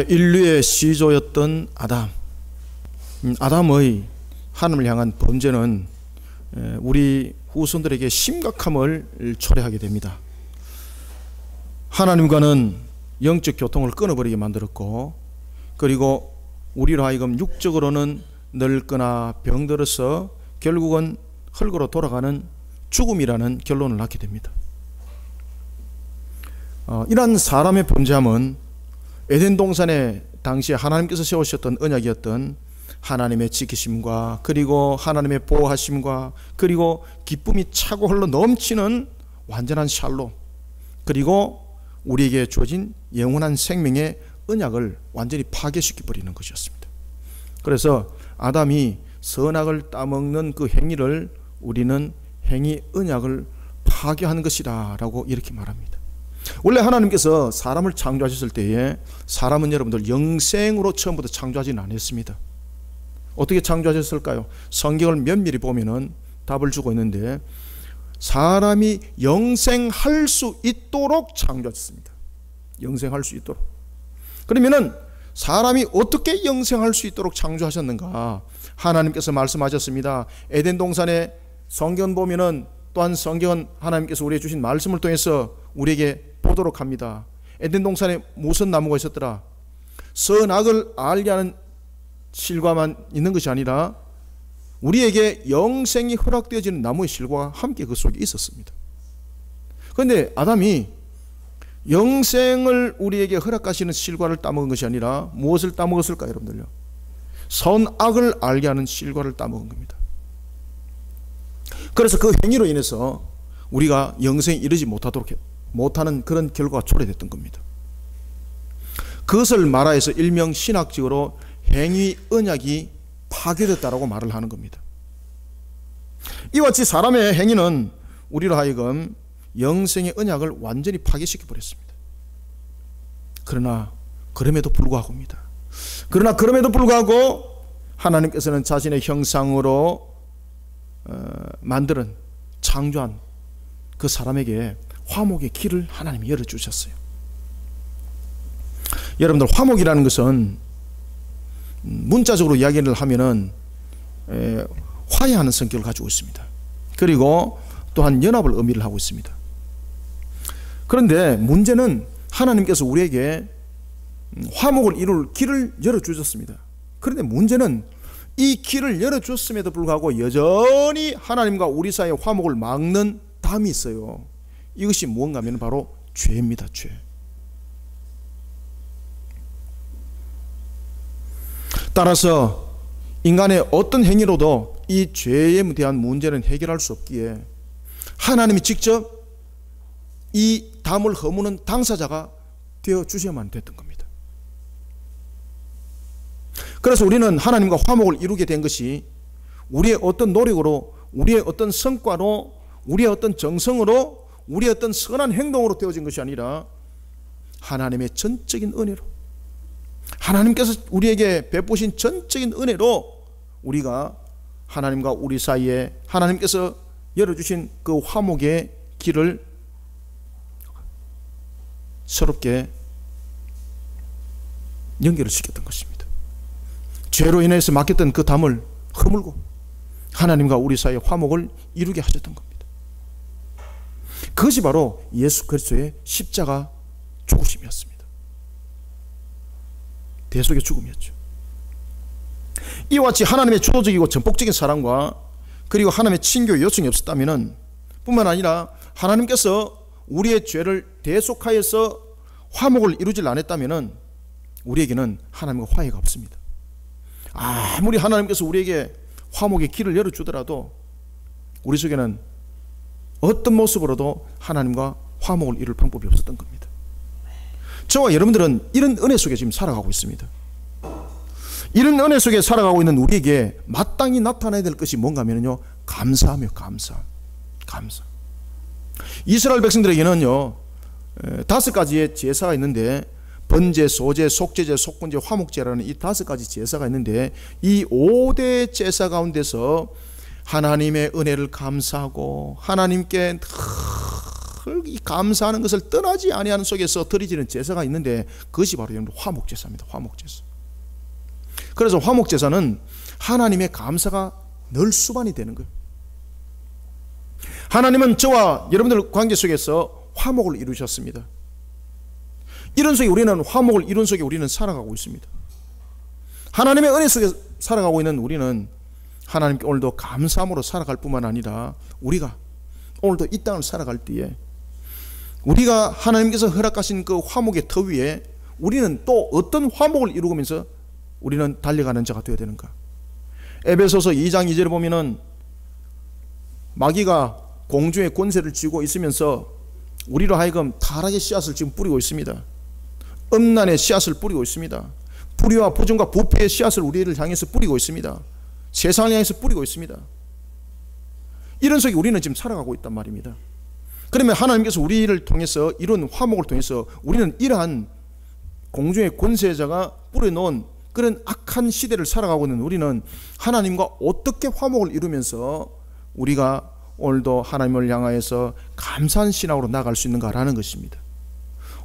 인류의 시조였던 아담. 아담의 하나님을 향한 범죄는 우리 후손들에게 심각함을 초래하게 됩니다. 하나님과는 영적 교통을 끊어버리게 만들었고, 그리고 우리로 하여금 육적으로는 늙거나 병들어서 결국은 흙으로 돌아가는 죽음이라는 결론을 낳게 됩니다. 이러한 사람의 범죄함은 에덴 동산에 당시에 하나님께서 세우셨던 언약이었던 하나님의 지키심과, 그리고 하나님의 보호하심과, 그리고 기쁨이 차고 흘러 넘치는 완전한 샬롬, 그리고 우리에게 주어진 영원한 생명의 언약을 완전히 파괴시켜 버리는 것이었습니다. 그래서 아담이 선악을 따먹는 그 행위를 우리는 행위 언약을 파괴하는 것이다 라고 이렇게 말합니다. 원래 하나님께서 사람을 창조하셨을 때에 사람은 여러분들 영생으로 처음부터 창조하지는 않았습니다. 어떻게 창조하셨을까요? 성경을 면밀히 보면은 답을 주고 있는데, 사람이 영생할 수 있도록 창조하셨습니다. 영생할 수 있도록. 그러면은 사람이 어떻게 영생할 수 있도록 창조하셨는가? 하나님께서 말씀하셨습니다. 에덴 동산에 성경 보면은, 또한 성경은 하나님께서 우리에게 주신 말씀을 통해서 우리에게 보도록 합니다. 에덴 동산에 무슨 나무가 있었더라? 선악을 알게 하는 실과만 있는 것이 아니라 우리에게 영생이 허락되어지는 나무의 실과가 함께 그 속에 있었습니다. 그런데 아담이 영생을 우리에게 허락하시는 실과를 따먹은 것이 아니라 무엇을 따먹었을까요, 여러분들요? 선악을 알게 하는 실과를 따먹은 겁니다. 그래서 그 행위로 인해서 우리가 영생에 이르지 못하는 그런 결과가 초래됐던 겁니다. 그것을 말하여서 일명 신학적으로 행위 언약이 파괴됐다라고 말을 하는 겁니다. 이와 같이 사람의 행위는 우리로 하여금 영생의 언약을 완전히 파괴시켜 버렸습니다. 그럼에도 불구하고 하나님께서는 자신의 형상으로 만드는, 창조한 그 사람에게 화목의 길을 하나님이 열어주셨어요. 여러분들, 화목이라는 것은 문자적으로 이야기를 하면은 화해하는 성격을 가지고 있습니다. 그리고 또한 연합을 의미를 하고 있습니다. 그런데 문제는 하나님께서 우리에게 화목을 이룰 길을 열어주셨습니다. 그런데 문제는 이 길을 열어줬음에도 불구하고 여전히 하나님과 우리 사이의 화목을 막는 담이 있어요. 이것이 무언가 하면 바로 죄입니다. 죄. 따라서 인간의 어떤 행위로도 이 죄에 대한 문제는 해결할 수 없기에 하나님이 직접 이 담을 허무는 당사자가 되어 주셔야만 됐던 겁니다. 그래서 우리는 하나님과 화목을 이루게 된 것이 우리의 어떤 노력으로, 우리의 어떤 성과로, 우리의 어떤 정성으로, 우리의 어떤 선한 행동으로 되어진 것이 아니라 하나님의 전적인 은혜로, 하나님께서 우리에게 베푸신 전적인 은혜로 우리가 하나님과 우리 사이에 하나님께서 열어주신 그 화목의 길을 새롭게 연결을 시켰던 것입니다. 죄로 인해서 막혔던 그 담을 허물고 하나님과 우리 사이의 화목을 이루게 하셨던 겁니다. 그것이 바로 예수 그리스도의 십자가 죽으심이었습니다. 대속의 죽음이었죠. 이와 같이 하나님의 주도적이고 전폭적인 사랑과, 그리고 하나님의 친교의 요청이 없었다면, 뿐만 아니라 하나님께서 우리의 죄를 대속하여서 화목을 이루질 않았다면 우리에게는 하나님과 화해가 없습니다. 아무리 하나님께서 우리에게 화목의 길을 열어주더라도 우리 속에는 어떤 모습으로도 하나님과 화목을 이룰 방법이 없었던 겁니다. 저와 여러분들은 이런 은혜 속에 지금 살아가고 있습니다. 이런 은혜 속에 살아가고 있는 우리에게 마땅히 나타나야 될 것이 뭔가 하면요, 감사하며 감사. 이스라엘 백성들에게는요 5가지의 제사가 있는데, 번제, 소제, 속제제, 속건제, 화목제라는 이 5가지 제사가 있는데, 이 5대 제사 가운데서 하나님의 은혜를 감사하고 하나님께 이 감사하는 것을 떠나지 아니하는 속에서 드려지는 제사가 있는데 그것이 바로 여러분 화목제사입니다. 화목제사. 그래서 화목제사는 하나님의 감사가 늘 수반이 되는 거예요. 하나님은 저와 여러분들 관계 속에서 화목을 이루셨습니다. 이런 속에 우리는 화목을 이룬 속에 우리는 살아가고 있습니다. 하나님의 은혜 속에 살아가고 있는 우리는 하나님께 오늘도 감사함으로 살아갈 뿐만 아니라 우리가 오늘도 이 땅을 살아갈 때에 우리가 하나님께서 허락하신 그 화목의 터 위에 우리는 또 어떤 화목을 이루면서 우리는 달려가는 자가 되어야 되는가? 에베소서 2장 2절에 보면은 마귀가 공중의 권세를 쥐고 있으면서 우리로 하여금 타락의 씨앗을 지금 뿌리고 있습니다. 음란의 씨앗을 뿌리고 있습니다. 불의와 부정과 부패의 씨앗을 우리를 향해서 뿌리고 있습니다. 세상을 향해서 뿌리고 있습니다. 이런 속에 우리는 지금 살아가고 있단 말입니다. 그러면 하나님께서 우리를 통해서 이런 화목을 통해서 우리는 이러한 공중의 권세자가 뿌려놓은 그런 악한 시대를 살아가고 있는 우리는 하나님과 어떻게 화목을 이루면서 우리가 오늘도 하나님을 향하여서 감사한 신앙으로 나아갈 수 있는가라는 것입니다.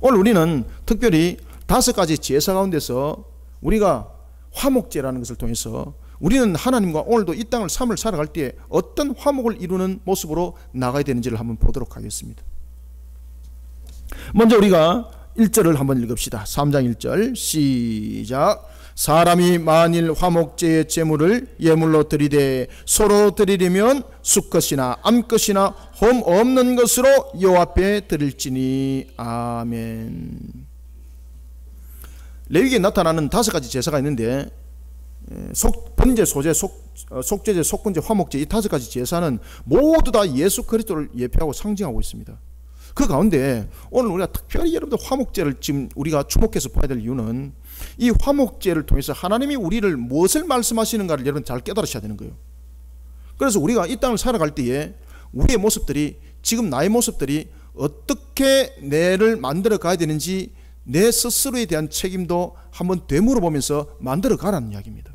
오늘 우리는 특별히 5가지 제사 가운데서 우리가 화목제라는 것을 통해서 우리는 하나님과 오늘도 이 땅을 삶을 살아갈 때에 어떤 화목을 이루는 모습으로 나가야 되는지를 한번 보도록 하겠습니다. 먼저 우리가 1절을 한번 읽읍시다. 3장 1절 시작. 사람이 만일 화목제의 제물을 예물로 드리되 서로 드리려면 수컷이나 암컷이나 흠 없는 것으로 여호와 앞에 드릴지니. 아멘. 레위기에 나타나는 5가지 제사가 있는데 번제, 소제, 속죄제, 속건제, 화목제 이 5가지 제사는 모두 다 예수 그리스도를 예표하고 상징하고 있습니다. 그 가운데 오늘 우리가 특별히 여러분들 화목제를 지금 우리가 주목해서 봐야 될 이유는 이 화목제를 통해서 하나님이 우리를 무엇을 말씀하시는가를 여러분 잘 깨달으셔야 되는 거예요. 그래서 우리가 이 땅을 살아갈 때에 우리의 모습들이 지금 나의 모습들이 어떻게 내를 만들어 가야 되는지 내 스스로에 대한 책임도 한번 되물어보면서 만들어 가라는 이야기입니다.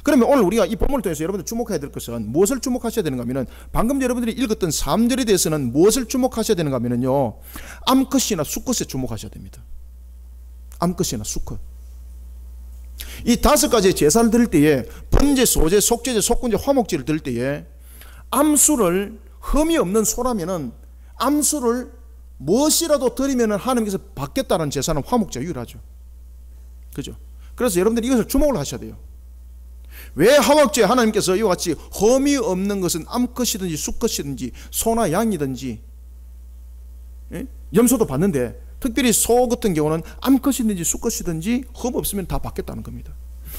그러면 오늘 우리가 이 본문을 통해서 여러분들 주목해야 될 것은 무엇을 주목하셔야 되는가 하면은 방금 여러분들이 읽었던 3절에 대해서는 무엇을 주목하셔야 되는가 하면은요, 암컷이나 수컷에 주목하셔야 됩니다. 암컷이나 수컷. 이 5가지의 제사를 드릴 때에 번제, 소제, 속죄제, 속건제, 화목제를 드릴 때에 암수를 흠이 없는 소라면은 암수를 무엇이라도 드리면은 하나님께서 받겠다는 제사는 화목제가 유일하죠. 그죠? 그래서 여러분들이 이것을 주목을 하셔야 돼요. 왜 화목제에 하나님께서 이와 같이 흠이 없는 것은 암컷이든지 수컷이든지 소나 양이든지, 예? 염소도 받는데 특별히 소 같은 경우는 암컷이든지 수컷이든지 흠 없으면 다 받겠다는 겁니다.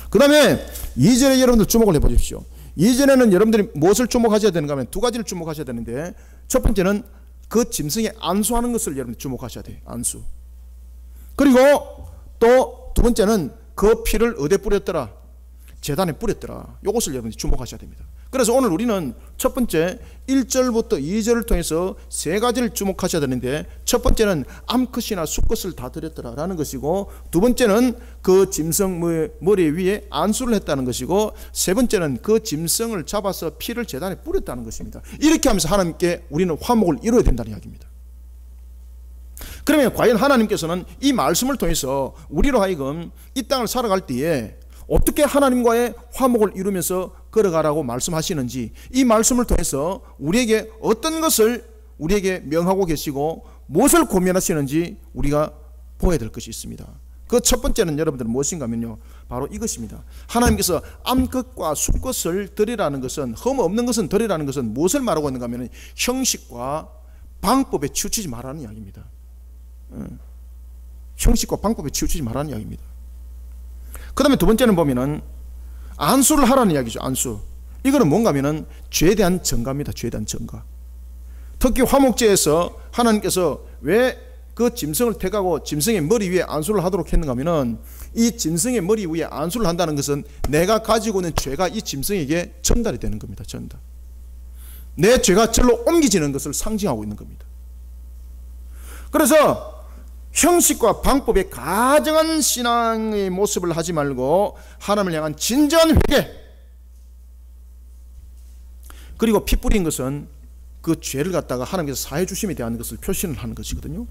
그 다음에 2절에 여러분들 주목을 해보십시오. 2절에는 여러분들이 무엇을 주목하셔야 되는가 하면 2가지를 주목하셔야 되는데, 첫 번째는 그 짐승에 안수하는 것을 여러분 주목하셔야 돼요. 안수. 그리고 또 두 번째는 그 피를 어디에 뿌렸더라? 제단에 뿌렸더라. 이것을 여러분이 주목하셔야 됩니다. 그래서 오늘 우리는 첫 번째 1절부터 2절을 통해서 3가지를 주목하셔야 되는데, 첫 번째는 암컷이나 수컷을 다 드렸더라 라는 것이고, 두 번째는 그 짐승 머리 위에 안수를 했다는 것이고, 세 번째는 그 짐승을 잡아서 피를 제단에 뿌렸다는 것입니다. 이렇게 하면서 하나님께 우리는 화목을 이루어야 된다는 이야기입니다. 그러면 과연 하나님께서는 이 말씀을 통해서 우리로 하여금 이 땅을 살아갈 때에 어떻게 하나님과의 화목을 이루면서 걸어가라고 말씀하시는지, 이 말씀을 통해서 우리에게 어떤 것을 우리에게 명하고 계시고 무엇을 고민하시는지 우리가 보아야 될 것이 있습니다. 그 첫 번째는 여러분들은 무엇인가 하면요, 바로 이것입니다. 하나님께서 암컷과 수컷을 드리라는 것은, 흠 없는 것은 드리라는 것은 무엇을 말하고 있는가 하면 형식과 방법에 치우치지 말라는 이야기입니다. 형식과 방법에 치우치지 말라는 이야기입니다. 그 다음에 두 번째는 보면은 안수를 하라는 이야기죠. 안수. 이거는 뭔가 하면은 죄에 대한 전가입니다. 죄에 대한 전가. 특히 화목제에서 하나님께서 왜 그 짐승을 택하고 짐승의 머리 위에 안수를 하도록 했는가 하면은, 이 짐승의 머리 위에 안수를 한다는 것은 내가 가지고 있는 죄가 이 짐승에게 전달이 되는 겁니다. 전달. 내 죄가 절로 옮겨지는 것을 상징하고 있는 겁니다. 그래서 형식과 방법에 가정한 신앙의 모습을 하지 말고 하나님을 향한 진정한 회개, 그리고 피 뿌린 것은 그 죄를 갖다가 하나님께서 사해 주심에 대한 것을 표시를 하는 것이거든요.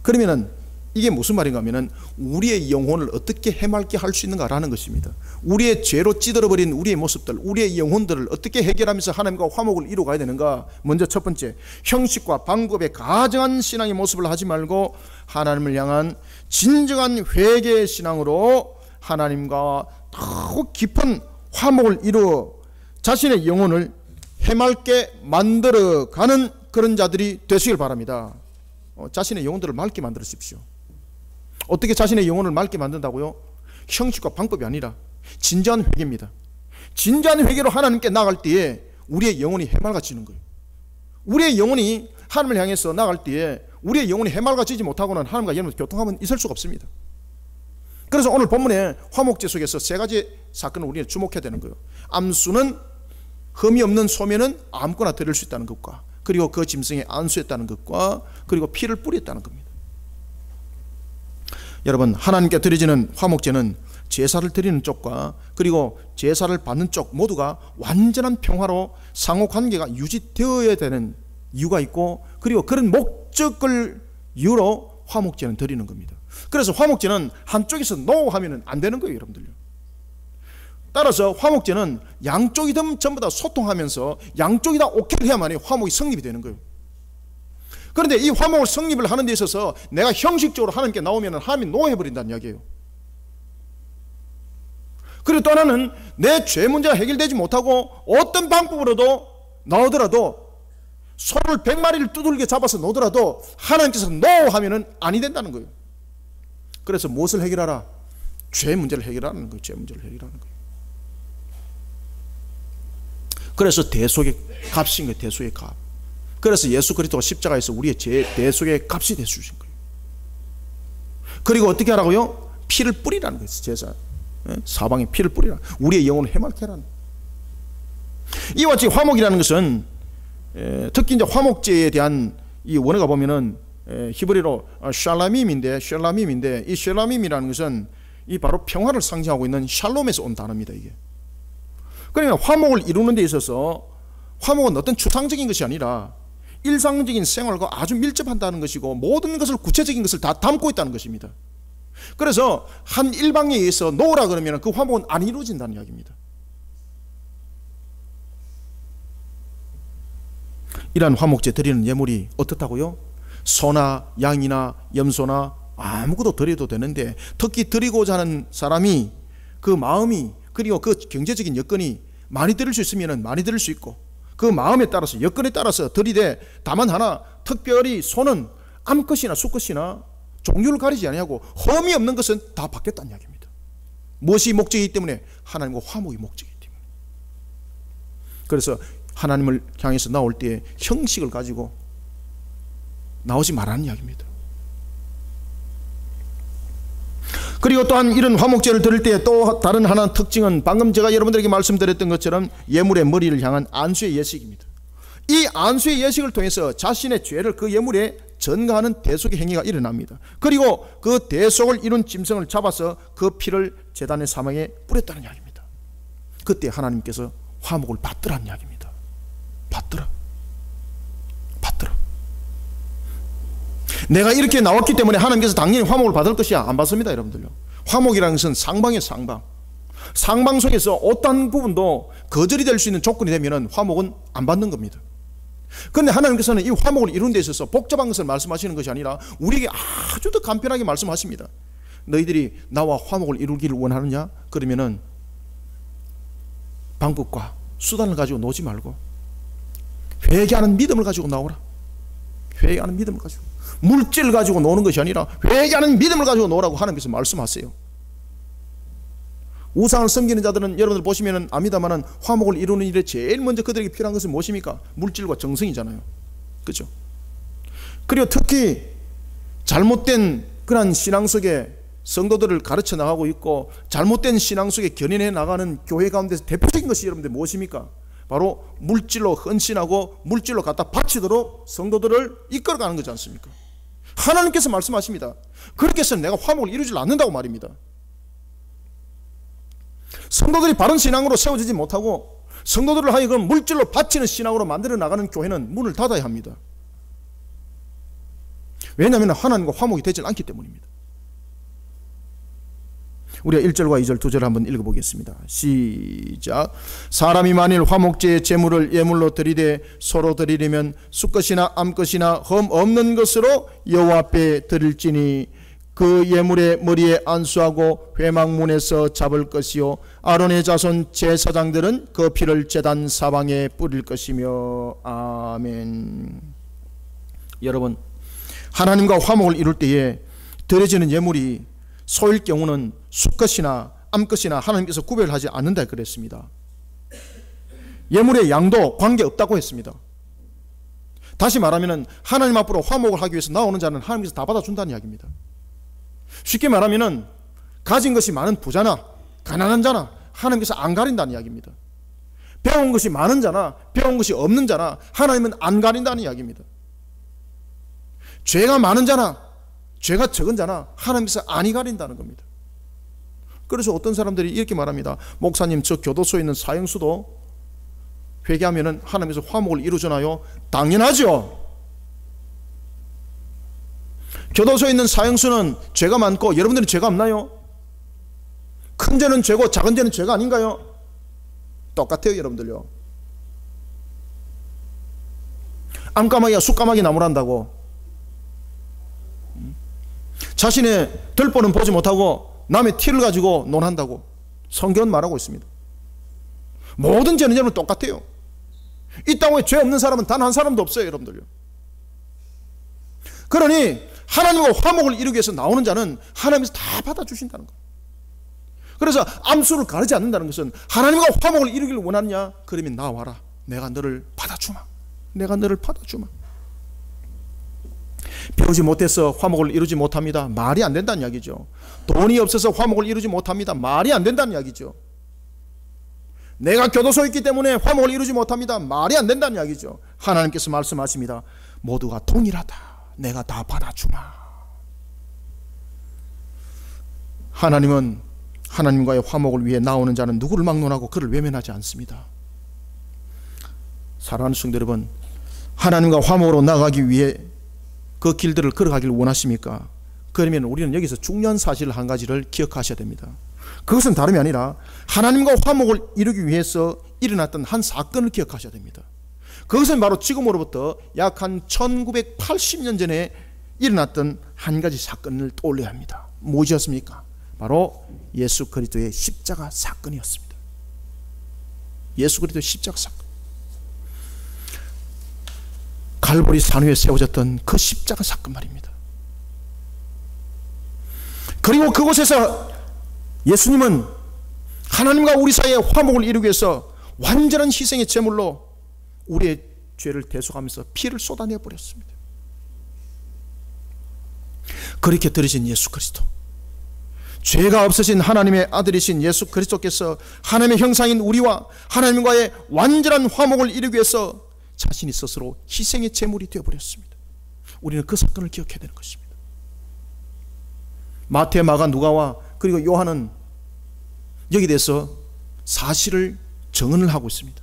그러면은 이게 무슨 말인가 하면은 우리의 영혼을 어떻게 해맑게 할 수 있는가라는 것입니다. 우리의 죄로 찌들어버린 우리의 모습들, 우리의 영혼들을 어떻게 해결하면서 하나님과 화목을 이루어가야 되는가. 먼저 첫 번째, 형식과 방법에 가정한 신앙의 모습을 하지 말고 하나님을 향한 진정한 회개의 신앙으로 하나님과 더 깊은 화목을 이루어 자신의 영혼을 해맑게 만들어가는 그런 자들이 되시길 바랍니다. 자신의 영혼들을 맑게 만들으십시오. 어떻게 자신의 영혼을 맑게 만든다고요? 형식과 방법이 아니라 진지한 회개입니다. 진지한 회개로 하나님께 나갈 때에 우리의 영혼이 해맑아지는 거예요. 우리의 영혼이 하나님을 향해서 나갈 때에 우리의 영혼이 해맑아지지 못하고는 하나님과 여러분 교통하면 있을 수가 없습니다. 그래서 오늘 본문의 화목제 속에서 세 가지 사건을 우리가 주목해야 되는 거예요. 암수는 흠이 없는 소면은 아무거나 드릴 수 있다는 것과, 그리고 그 짐승에 안수했다는 것과, 그리고 피를 뿌렸다는 겁니다. 여러분, 하나님께 드려지는 화목제는 제사를 드리는 쪽과 그리고 제사를 받는 쪽 모두가 완전한 평화로 상호관계가 유지되어야 되는 이유가 있고, 그리고 그런 목적을 이유로 화목제는 드리는 겁니다. 그래서 화목제는 한쪽에서 노 하면 안 되는 거예요, 여러분들요. 따라서 화목제는 양쪽이 전부 다 소통하면서 양쪽이 다 오케이를 해야만이 화목이 성립이 되는 거예요. 그런데 이 화목을 성립을 하는 데 있어서 내가 형식적으로 하나님께 나오면 하나님이 노해버린다는 이야기예요. 그리고 또 하나는 내 죄 문제가 해결되지 못하고 어떤 방법으로도 나오더라도 소를 100마리를 두들겨 잡아서 놓더라도 하나님께서 노 하면은 아니 된다는 거예요. 그래서 무엇을 해결하라? 죄 문제를 해결하는 거예요. 죄 문제를 해결하는 거예요. 그래서 대속의 값인 거예요. 대속의 값. 그래서 예수 그리스도가 십자가에서 우리의 대속의 값이 되어주신 거예요. 그리고 어떻게 하라고요? 피를 뿌리라는 거예요. 제사 사방에 피를 뿌리라. 우리의 영혼을 해맑게 하라는 거예요. 이와 같이 화목이라는 것은 특히 이제 화목제에 대한 이 원어가 보면은 히브리로 샬라밈인데 이 샬라밈이라는 것은 이 바로 평화를 상징하고 있는 샬롬에서 온 단어입니다. 이게. 그러니까 화목을 이루는 데 있어서 화목은 어떤 추상적인 것이 아니라 일상적인 생활과 아주 밀접한다는 것이고 모든 것을 구체적인 것을 다 담고 있다는 것입니다. 그래서 한 일방에 의해서 놓으라 그러면 그 화목은 안 이루어진다는 이야기입니다. 이러한 화목제 드리는 예물이 어떻다고요? 소나 양이나 염소나 아무것도 드려도 되는데, 특히 드리고자 하는 사람이 그 마음이 그리고 그 경제적인 여건이 많이 드릴 수 있으면 많이 드릴 수 있고, 그 마음에 따라서 여건에 따라서 드리되, 다만 하나 특별히 소는 암컷이나 수컷이나 종류를 가리지 아니하고 흠이 없는 것은 다 받겠다는 이야기입니다. 무엇이 목적이기 때문에? 하나님과 화목이 목적이기 때문에. 그래서 하나님을 향해서 나올 때 형식을 가지고 나오지 말라는 이야기입니다. 그리고 또한 이런 화목제를 드릴 때 또 다른 하나 특징은 방금 제가 여러분들에게 말씀드렸던 것처럼 예물의 머리를 향한 안수의 예식입니다. 이 안수의 예식을 통해서 자신의 죄를 그 예물에 전가하는 대속의 행위가 일어납니다. 그리고 그 대속을 이룬 짐승을 잡아서 그 피를 제단의 사망에 뿌렸다는 이야기입니다. 그때 하나님께서 화목을 받더라는 이야기입니다. 받더라. 내가 이렇게 나왔기 때문에 하나님께서 당연히 화목을 받을 것이야. 안 받습니다, 여러분들요. 화목이라는 것은 상방이에요. 상방 속에서 어떤 부분도 거절이 될 수 있는 조건이 되면 화목은 안 받는 겁니다. 그런데 하나님께서는 이 화목을 이루는 데 있어서 복잡한 것을 말씀하시는 것이 아니라 우리에게 아주 더 간편하게 말씀하십니다. 너희들이 나와 화목을 이루기를 원하느냐? 그러면은 방법과 수단을 가지고 노지 말고 회개하는 믿음을 가지고 나오라. 회개하는 믿음을 가지고, 물질을 가지고 노는 것이 아니라 회개하는 믿음을 가지고 노라고 하나님께서 말씀하세요. 우상을 섬기는 자들은 여러분들 보시면 압니다만은 화목을 이루는 일에 제일 먼저 그들에게 필요한 것은 무엇입니까? 물질과 정성이잖아요. 그렇죠? 그리고 특히 잘못된 그런 신앙 속에 성도들을 가르쳐 나가고 있고 잘못된 신앙 속에 견인해 나가는 교회 가운데서 대표적인 것이 여러분들 무엇입니까? 바로 물질로 헌신하고 물질로 갖다 바치도록 성도들을 이끌어가는 거지 않습니까? 하나님께서 말씀하십니다. 그렇게 해서는 내가 화목을 이루지 않는다고 말입니다. 성도들이 바른 신앙으로 세워지지 못하고 성도들을 하여금 물질로 바치는 신앙으로 만들어 나가는 교회는 문을 닫아야 합니다. 왜냐하면 하나님과 화목이 되지 않기 때문입니다. 우리가 1절과 2절 두 절을 한번 읽어보겠습니다. 시작. 사람이 만일 화목제의 제물을 예물로 드리되 서로 드리려면 숫것이나 암것이나 흠 없는 것으로 여호와 앞에 드릴지니 그 예물의 머리에 안수하고 회막문에서 잡을 것이요 아론의 자손 제사장들은 그 피를 제단 사방에 뿌릴 것이며. 아멘. 여러분, 하나님과 화목을 이룰 때에 드려지는 예물이 소일 경우는 숫것이나 암것이나 하나님께서 구별하지 않는다 그랬습니다. 예물의 양도 관계없다고 했습니다. 다시 말하면 하나님 앞으로 화목을 하기 위해서 나오는 자는 하나님께서 다 받아준다는 이야기입니다. 쉽게 말하면 가진 것이 많은 부자나 가난한 자나 하나님께서 안 가린다는 이야기입니다. 배운 것이 많은 자나 배운 것이 없는 자나 하나님은 안 가린다는 이야기입니다. 죄가 많은 자나 죄가 적은 자나 하나님께서 아니 가린다는 겁니다. 그래서 어떤 사람들이 이렇게 말합니다. 목사님, 저 교도소에 있는 사형수도 회개하면 하나님께서 화목을 이루잖아요. 당연하죠. 교도소에 있는 사형수는 죄가 많고 여러분들은 죄가 없나요? 큰 죄는 죄고 작은 죄는 죄가 아닌가요? 똑같아요, 여러분들요. 암까마귀가 숫까마귀 나무란다고 자신의 들보는 보지 못하고 남의 티를 가지고 논한다고 성경은 말하고 있습니다. 모든 죄는 여러분 똑같아요. 이 땅에 죄 없는 사람은 단 한 사람도 없어요, 여러분들요. 그러니 하나님과 화목을 이루기 위해서 나오는 자는 하나님께서 다 받아주신다는 거예요. 그래서 암수를 가르지 않는다는 것은 하나님과 화목을 이루기를 원하느냐? 그러면 나와라. 내가 너를 받아주마. 내가 너를 받아주마. 배우지 못해서 화목을 이루지 못합니다. 말이 안 된다는 이야기죠. 돈이 없어서 화목을 이루지 못합니다. 말이 안 된다는 이야기죠. 내가 교도소에 있기 때문에 화목을 이루지 못합니다. 말이 안 된다는 이야기죠. 하나님께서 말씀하십니다. 모두가 동일하다. 내가 다 받아주마. 하나님은 하나님과의 화목을 위해 나오는 자는 누구를 막론하고 그를 외면하지 않습니다. 사랑하는 성도 여러분, 하나님과 화목으로 나가기 위해 그 길들을 걸어가기를 원하십니까? 그러면 우리는 여기서 중요한 사실 한 가지를 기억하셔야 됩니다. 그것은 다름이 아니라 하나님과 화목을 이루기 위해서 일어났던 한 사건을 기억하셔야 됩니다. 그것은 바로 지금으로부터 약 한 1980년 전에 일어났던 한 가지 사건을 떠올려야 합니다. 무엇이었습니까? 바로 예수 그리스도의 십자가 사건이었습니다. 예수 그리스도의 십자가 사건. 갈보리 산 위에 세워졌던 그 십자가 사건 말입니다. 그리고 그곳에서 예수님은 하나님과 우리 사이의 화목을 이루기 위해서 완전한 희생의 제물로 우리의 죄를 대속하면서 피를 쏟아내 버렸습니다. 그렇게 드리신 예수 그리스도, 죄가 없으신 하나님의 아들이신 예수 그리스도께서 하나님의 형상인 우리와 하나님과의 완전한 화목을 이루기 위해서 자신이 스스로 희생의 제물이 되어버렸습니다. 우리는 그 사건을 기억해야 되는 것입니다. 마태, 마가, 누가와 그리고 요한은 여기에 대해서 사실을 정언을 하고 있습니다.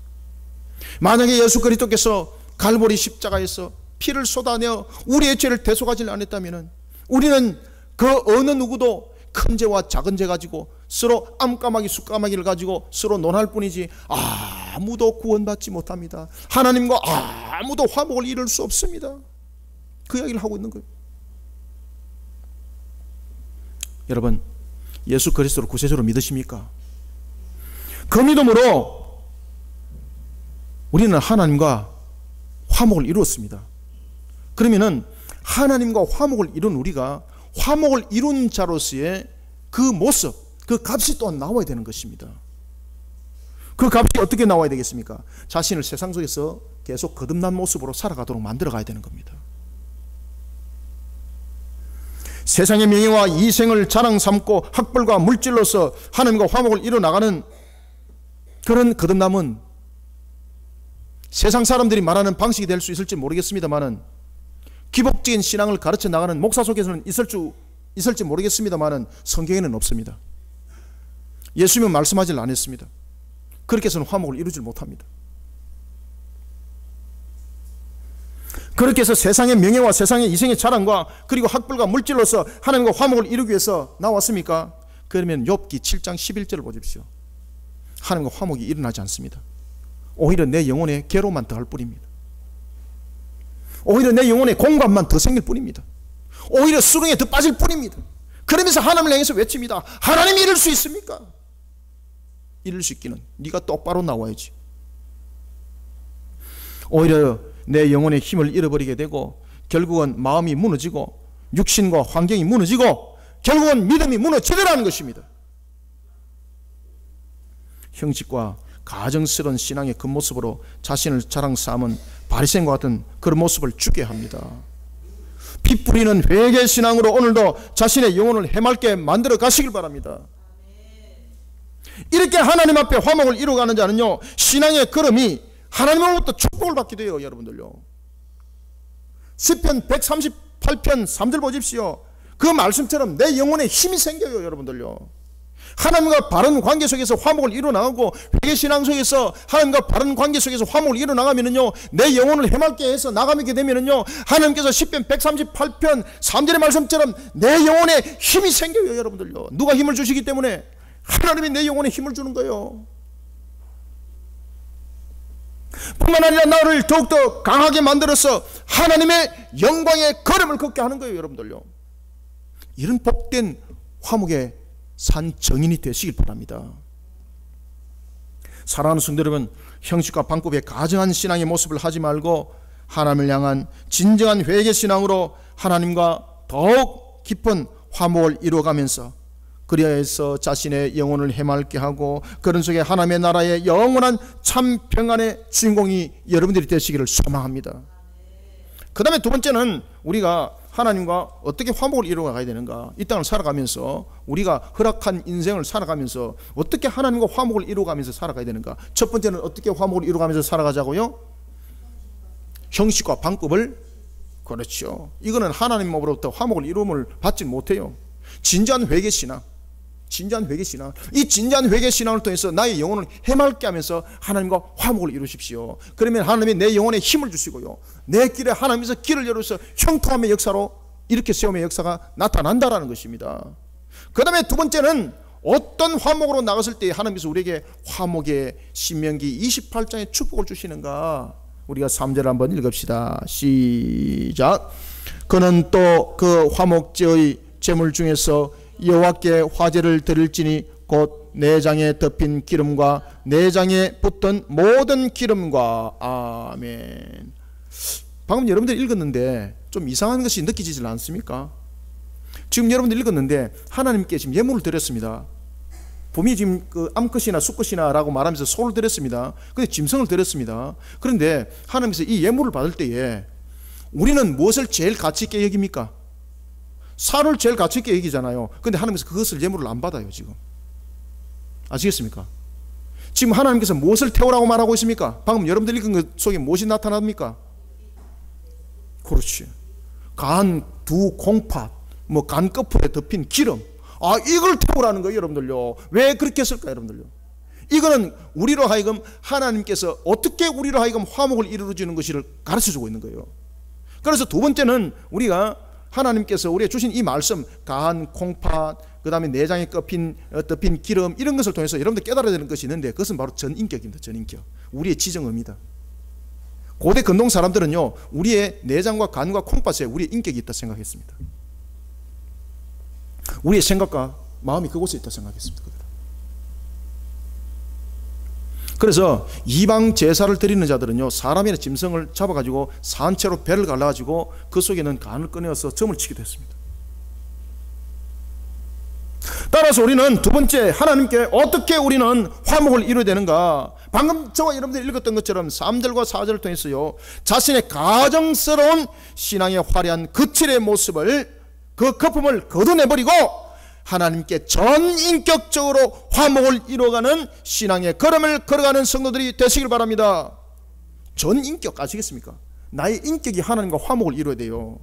만약에 예수 그리스도께서 갈보리 십자가에서 피를 쏟아내어 우리의 죄를 대속하지 않았다면 우리는 그 어느 누구도 큰 죄와 작은 죄 가지고 서로 암까마귀 숫까마귀를 가지고 서로 논할 뿐이지 아무도 구원받지 못합니다. 하나님과 아무도 화목을 이룰 수 없습니다. 그 이야기를 하고 있는 거예요. 여러분, 예수 그리스도를 구세주로 믿으십니까? 그 믿음으로 우리는 하나님과 화목을 이루었습니다. 그러면은 하나님과 화목을 이룬 우리가 화목을 이룬 자로서의 그 모습, 그 값이 또한 나와야 되는 것입니다. 그 값이 어떻게 나와야 되겠습니까? 자신을 세상 속에서 계속 거듭난 모습으로 살아가도록 만들어 가야 되는 겁니다. 세상의 명예와 이생을 자랑 삼고 학벌과 물질로서 하나님과 화목을 이뤄나가는 그런 거듭남은 세상 사람들이 말하는 방식이 될 수 있을지 모르겠습니다만은, 기복적인 신앙을 가르쳐 나가는 목사 속에서는 있을지 모르겠습니다만은 성경에는 없습니다. 예수님은 말씀하지 않았습니다. 그렇게 해서는 화목을 이루지 못합니다. 그렇게 해서 세상의 명예와 세상의 이생의 자랑과 그리고 학벌과 물질로서 하나님과 화목을 이루기 위해서 나왔습니까? 그러면 욥기 7장 11절을 보십시오. 하나님과 화목이 일어나지 않습니다. 오히려 내 영혼에 괴로움만 더할 뿐입니다. 오히려 내 영혼에 공감만 더 생길 뿐입니다. 오히려 수렁에 더 빠질 뿐입니다. 그러면서 하나님을 향해서 외칩니다. 하나님이 이룰 수 있습니까? 이룰 수 있기는 네가 똑바로 나와야지. 오히려 내 영혼의 힘을 잃어버리게 되고 결국은 마음이 무너지고 육신과 환경이 무너지고 결국은 믿음이 무너지더라는 것입니다. 형식과 가정스러운 신앙의 그 모습으로 자신을 자랑 삼은 바리새인과 같은 그런 모습을 주게 합니다. 피 뿌리는 회개 신앙으로 오늘도 자신의 영혼을 해맑게 만들어 가시길 바랍니다. 이렇게 하나님 앞에 화목을 이루어가는 자는요, 신앙의 걸음이 하나님으로부터 축복을 받게 돼요. 여러분들요, 시편 138편 3절 보십시오. 그 말씀처럼 내 영혼에 힘이 생겨요. 여러분들요, 하나님과 바른 관계 속에서 화목을 이루어나가고 회개신앙 속에서 하나님과 바른 관계 속에서 화목을 이루어나가면은요, 내 영혼을 해맑게 해서 나가게 되면은요, 하나님께서 시편 138편 3절의 말씀처럼 내 영혼에 힘이 생겨요. 여러분들요, 누가 힘을 주시기 때문에? 하나님이 내 영혼에 힘을 주는 거예요. 뿐만 아니라 나를 더욱더 강하게 만들어서 하나님의 영광의 걸음을 걷게 하는 거예요. 여러분들요, 이런 복된 화목의 산 정인이 되시길 바랍니다. 사랑하는 성도 여러분, 형식과 방법에 가증한 신앙의 모습을 하지 말고 하나님을 향한 진정한 회개신앙으로 하나님과 더욱 깊은 화목을 이루어가면서 그리하여서 자신의 영혼을 해맑게 하고 그런 속에 하나님의 나라의 영원한 참 평안의 주인공이 여러분들이 되시기를 소망합니다. 그 다음에 두 번째는 우리가 하나님과 어떻게 화목을 이루어가야 되는가, 이 땅을 살아가면서 우리가 허락한 인생을 살아가면서 어떻게 하나님과 화목을 이루어가면서 살아가야 되는가. 첫 번째는 어떻게 화목을 이루어가면서 살아가자고요? 형식과 방법을, 그렇죠, 이거는 하나님으로부터 화목을 이루음을 받지 못해요. 진지한 회개신앙, 진지한 회개신앙, 이 진지한 회개신앙을 통해서 나의 영혼을 해맑게 하면서 하나님과 화목을 이루십시오. 그러면 하나님이 내 영혼에 힘을 주시고요, 내 길에 하나님께서 길을 열어서 형통함의 역사로 이렇게 세움의 역사가 나타난다라는 것입니다. 그 다음에 두 번째는 어떤 화목으로 나갔을 때 하나님께서 우리에게 화목의 신명기 28장의 축복을 주시는가. 우리가 3절 한번 읽읍시다. 시작. 그는 또 그 화목제의 제물 중에서 여호와께 화제를 드릴지니 곧 내장에 덮인 기름과 내장에 붙던 모든 기름과. 아멘. 방금 여러분들 읽었는데 좀 이상한 것이 느껴지지 않습니까? 지금 여러분들 읽었는데 하나님께 지금 예물을 드렸습니다. 봄이 지금 그 암컷이나 수컷이나 라고 말하면서 소를 드렸습니다. 근데 짐승을 드렸습니다. 그런데 하나님께서 이 예물을 받을 때에 우리는 무엇을 제일 가치 있게 여깁니까? 살을 제일 가치 있게 여기잖아요. 그런데 하나님께서 그것을 예물을 안 받아요. 지금 아시겠습니까? 지금 하나님께서 무엇을 태우라고 말하고 있습니까? 방금 여러분들 읽은 것 속에 무엇이 나타납니까? 그렇지, 간, 두, 콩팥, 뭐 간꺼풀에 덮인 기름, 이걸 태우라는 거예요. 여러분들요, 왜 그렇게 했을까요? 여러분들요, 이거는 우리로 하여금 하나님께서 어떻게 우리로 하여금 화목을 이루어지는 것을 가르쳐주고 있는 거예요. 그래서 두 번째는 우리가 하나님께서 우리에게 주신 이 말씀, 간, 콩팥, 그 다음에 내장에 덮인 기름, 이런 것을 통해서 여러분들 깨달아야 되는 것이 있는데, 그것은 바로 전인격입니다. 전인격, 우리의 지정의입니다. 고대 근동 사람들은요, 우리의 내장과 간과 콩팥에 우리의 인격이 있다 생각했습니다. 우리의 생각과 마음이 그곳에 있다 생각했습니다. 그래서 이방 제사를 드리는 자들은요, 사람이나 짐승을 잡아가지고 산채로 배를 갈라가지고 그 속에는 간을 꺼내어서 점을 치기도 했습니다. 따라서 우리는 두 번째, 하나님께 어떻게 우리는 화목을 이루어야 되는가. 방금 저와 여러분들이 읽었던 것처럼 3절과 4절을 통해서요, 자신의 가정스러운 신앙의 화려한 거칠의 모습을, 그 거품을 걷어내버리고 하나님께 전인격적으로 화목을 이루어가는 신앙의 걸음을 걸어가는 성도들이 되시길 바랍니다. 전인격 아시겠습니까? 나의 인격이 하나님과 화목을 이루어야 돼요.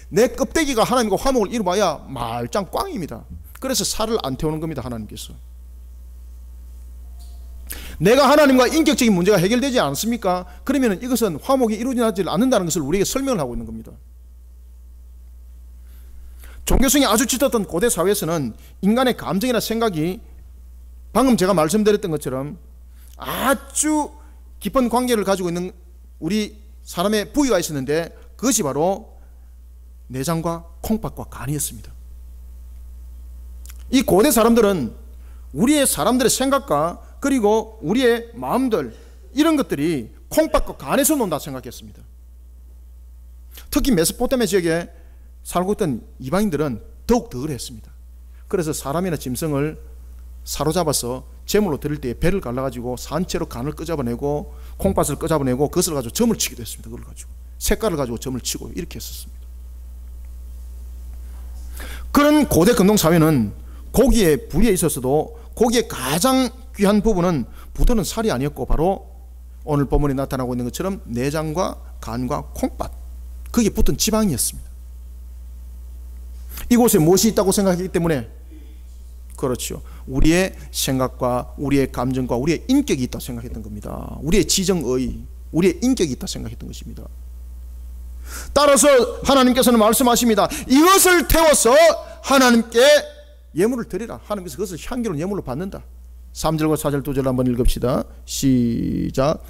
내 껍데기가 하나님과 화목을 이루어야 말짱 꽝입니다. 그래서 살을 안 태우는 겁니다. 하나님께서 내가 하나님과 인격적인 문제가 해결되지 않습니까? 그러면 이것은 화목이 이루어지지 않는다는 것을 우리에게 설명을 하고 있는 겁니다. 종교성이 아주 짙었던 고대 사회에서는 인간의 감정이나 생각이 방금 제가 말씀드렸던 것처럼 아주 깊은 관계를 가지고 있는 우리 사람의 부위가 있었는데, 그것이 바로 내장과 콩팥과 간이었습니다. 이 고대 사람들은 우리의 사람들의 생각과 그리고 우리의 마음들, 이런 것들이 콩팥과 간에서 논다 생각했습니다. 특히 메소포타미아 지역에 살고 있던 이방인들은 더욱 더 그랬습니다. 그래서 사람이나 짐승을 사로잡아서 제물로 드릴 때 배를 갈라가지고 산채로 간을 끄잡아내고 콩팥을 끄잡아내고 그것을 가지고 점을 치기도 했습니다. 그걸 가지고 색깔을 가지고 점을 치고 이렇게 했었습니다. 그런 고대 근동사회는 고기의 부위에 있어서도 고기의 가장 귀한 부분은 붙어는 살이 아니었고 바로 오늘 본문에 나타나고 있는 것처럼 내장과 간과 콩팥, 거기에 붙은 지방이었습니다. 이곳에 무엇이 있다고 생각했기 때문에, 그렇죠, 우리의 생각과 우리의 감정과 우리의 인격이 있다고 생각했던 겁니다. 우리의 지정의, 우리의 인격이 있다고 생각했던 것입니다. 따라서 하나님께서는 말씀하십니다. 이것을 태워서 하나님께 예물을 드리라. 하나님께서 그것을 향기로운 예물로 받는다. 3절과 4절 2절 한번 읽읍시다. 시작.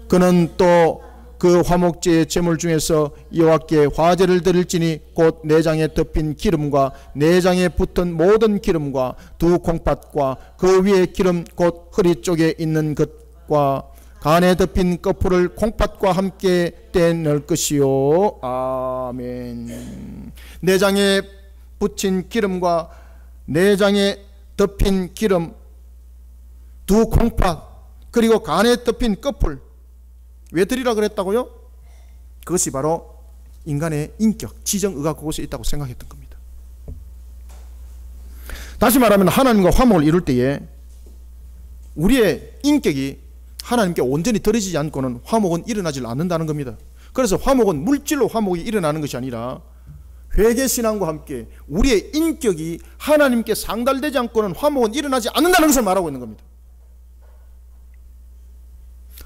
그는 또 그 화목제의 제물 중에서 여호와께 화제를 드릴지니 곧 내장에 덮인 기름과 내장에 붙은 모든 기름과 두 콩팥과 그 위에 기름 곧 허리 쪽에 있는 것과 간에 덮인 거풀을 콩팥과 함께 떼낼 것이요. 아멘. 내장에 붙인 기름과 내장에 덮인 기름, 두 콩팥, 그리고 간에 덮인 거풀, 왜 드리라 그랬다고요? 그것이 바로 인간의 인격, 지정의가 그곳에 있다고 생각했던 겁니다. 다시 말하면 하나님과 화목을 이룰 때에 우리의 인격이 하나님께 온전히 드려지지 않고는 화목은 일어나지 않는다는 겁니다. 그래서 화목은 물질로 화목이 일어나는 것이 아니라 회개신앙과 함께 우리의 인격이 하나님께 상달되지 않고는 화목은 일어나지 않는다는 것을 말하고 있는 겁니다.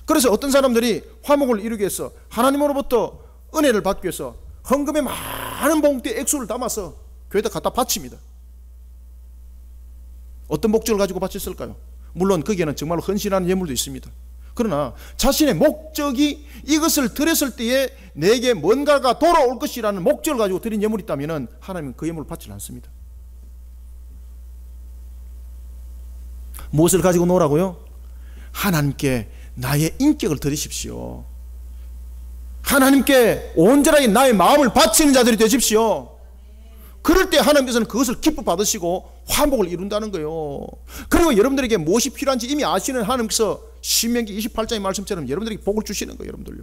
그래서 어떤 사람들이 화목을 이루기 위해서 하나님으로부터 은혜를 받기 위해서 헌금에 많은 봉투에 액수를 담아서 교회에다 갖다 바칩니다. 어떤 목적을 가지고 바쳤을까요? 물론 거기에는 정말로 헌신하는 예물도 있습니다. 그러나 자신의 목적이 이것을 드렸을 때에 내게 뭔가가 돌아올 것이라는 목적을 가지고 드린 예물이 있다면 하나님은 그 예물을 받지 않습니다. 무엇을 가지고 놓으라고요? 하나님께 나의 인격을 드리십시오. 하나님께 온전하게 나의 마음을 바치는 자들이 되십시오. 그럴 때 하나님께서는 그것을 기뻐 받으시고 화목을 이룬다는 거예요. 그리고 여러분들에게 무엇이 필요한지 이미 아시는 하나님께서 신명기 28장의 말씀처럼 여러분들에게 복을 주시는 거예요. 여러분들요.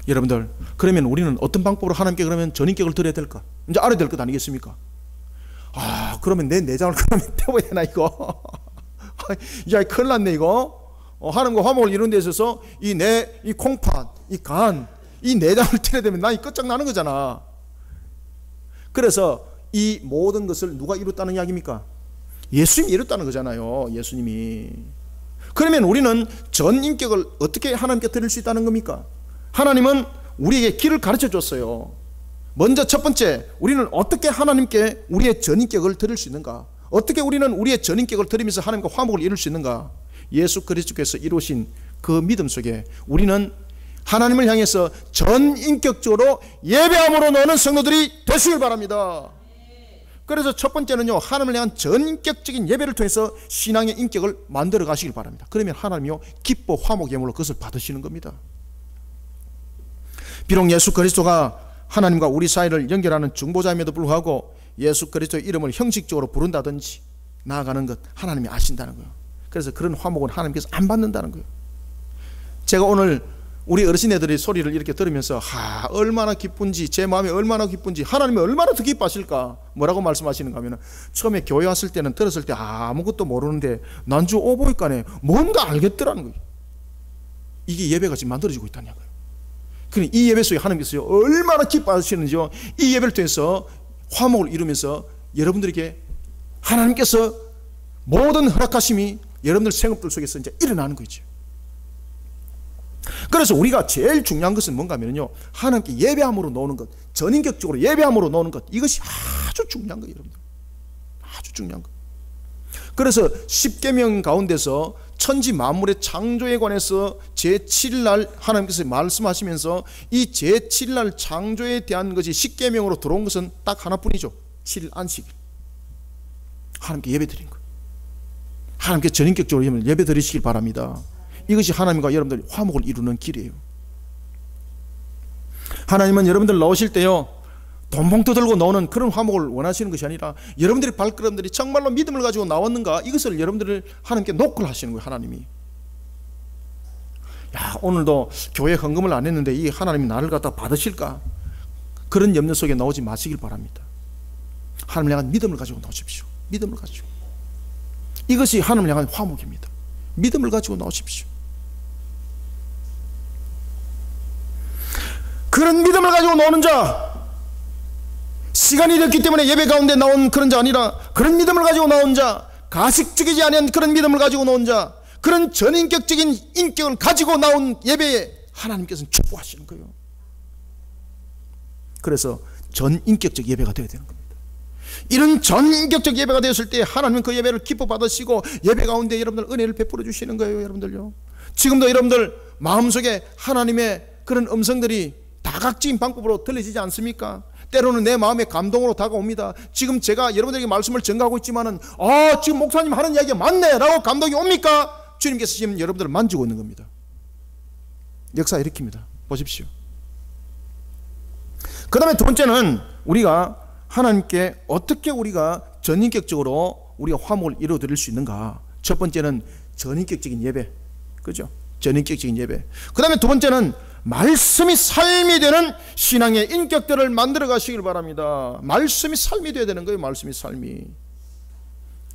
여러분들, 그러면 우리는 어떤 방법으로 하나님께 그러면 전인격을 드려야 될까? 이제 알아야 될 것 아니겠습니까? 아, 그러면 내 내장을 그러면 태워야 되나 이거? 야, 큰일 났네 이거. 하나님과 화목을 이루는 데 있어서 이 콩팥, 이 간, 이 내장을 태워야 되면 나 끝장나는 거잖아. 그래서 이 모든 것을 누가 이뤘다는 이야기입니까? 예수님이 이뤘다는 거잖아요. 예수님이. 그러면 우리는 전 인격을 어떻게 하나님께 드릴 수 있다는 겁니까? 하나님은 우리에게 길을 가르쳐 줬어요. 먼저 첫 번째, 우리는 어떻게 하나님께 우리의 전 인격을 드릴 수 있는가? 어떻게 우리는 우리의 전인격을 드리면서 하나님과 화목을 이룰 수 있는가? 예수 그리스도께서 이루신 그 믿음 속에 우리는 하나님을 향해서 전인격적으로 예배함으로 노는 성도들이 되시길 바랍니다. 그래서 첫 번째는요, 하나님을 향한 전인격적인 예배를 통해서 신앙의 인격을 만들어 가시길 바랍니다. 그러면 하나님이요, 기뻐 화목 예물로 그것을 받으시는 겁니다. 비록 예수 그리스도가 하나님과 우리 사이를 연결하는 중보자임에도 불구하고 예수 그리스도의 이름을 형식적으로 부른다든지 나아가는 것 하나님이 아신다는 거예요. 그래서 그런 화목은 하나님께서 안 받는다는 거예요. 제가 오늘 우리 어르신애들이 소리를 이렇게 들으면서 얼마나 기쁜지, 제 마음이 얼마나 기쁜지, 하나님이 얼마나 더 기뻐하실까, 뭐라고 말씀하시는가 하면, 처음에 교회 왔을 때는 들었을 때 아무것도 모르는데 난주 오보니까네 뭔가 알겠더라는 거예요. 이게 예배가 지금 만들어지고 있다는 거예요. 그러니 이 예배 속에 하나님께서 얼마나 기뻐하시는지요, 이 예배를 통해서 화목을 이루면서 여러분들에게 하나님께서 모든 허락하심이 여러분들 생업들 속에서 이제 일어나는 거죠. 그래서 우리가 제일 중요한 것은 뭔가 하면요, 하나님께 예배함으로 나오는 것, 전인격적으로 예배함으로 나오는 것, 이것이 아주 중요한 거예요, 여러분들. 아주 중요한 것. 그래서 십계명 가운데서 천지 만물의 창조에 관해서 제7일 하나님께서 말씀하시면서 이 제7일 창조에 대한 것이 십계명으로 들어온 것은 딱 하나뿐이죠. 7일 안식일. 하나님께 예배드린 것. 하나님께 전인격적으로 예배드리시길 바랍니다. 이것이 하나님과 여러분들 화목을 이루는 길이에요. 하나님은 여러분들 나오실 때요, 돈봉투 들고 나오는 그런 화목을 원하시는 것이 아니라 여러분들의 발걸음들이 정말로 믿음을 가지고 나왔는가, 이것을 여러분들을 하나님께 노크를 하시는 거예요. 하나님이. 야, 오늘도 교회 헌금을 안 했는데 이 하나님이 나를 갖다 받으실까, 그런 염려 속에 나오지 마시길 바랍니다. 하나님을 향한 믿음을 가지고 나오십시오. 믿음을 가지고. 이것이 하나님을 향한 화목입니다. 믿음을 가지고 나오십시오. 그런 믿음을 가지고 나오는 자, 시간이 됐기 때문에 예배 가운데 나온 그런 자 아니라 그런 믿음을 가지고 나온 자, 가식적이지 않은 그런 믿음을 가지고 나온 자, 그런 전인격적인 인격을 가지고 나온 예배에 하나님께서는 축복하시는 거예요. 그래서 전인격적 예배가 되어야 되는 겁니다. 이런 전인격적 예배가 되었을 때 하나님은 그 예배를 기뻐 받으시고 예배 가운데 여러분들 은혜를 베풀어 주시는 거예요. 여러분들요, 지금도 여러분들 마음속에 하나님의 그런 음성들이 다각지인 방법으로 들리지 않습니까? 때로는 내 마음의 감동으로 다가옵니다. 지금 제가 여러분들에게 말씀을 전가하고 있지만은, 지금 목사님 하는 이야기가 맞네 라고 감동이 옵니까? 주님께서 지금 여러분들을 만지고 있는 겁니다. 역사 일으킵니다. 보십시오. 그 다음에 두 번째는 우리가 하나님께 어떻게 우리가 전인격적으로 우리가 화목을 이루어드릴 수 있는가. 첫 번째는 전인격적인 예배, 그죠? 전인격적인 예배. 그 다음에 두 번째는 말씀이 삶이 되는 신앙의 인격들을 만들어 가시길 바랍니다. 말씀이 삶이 되어야 되는 거예요. 말씀이 삶이.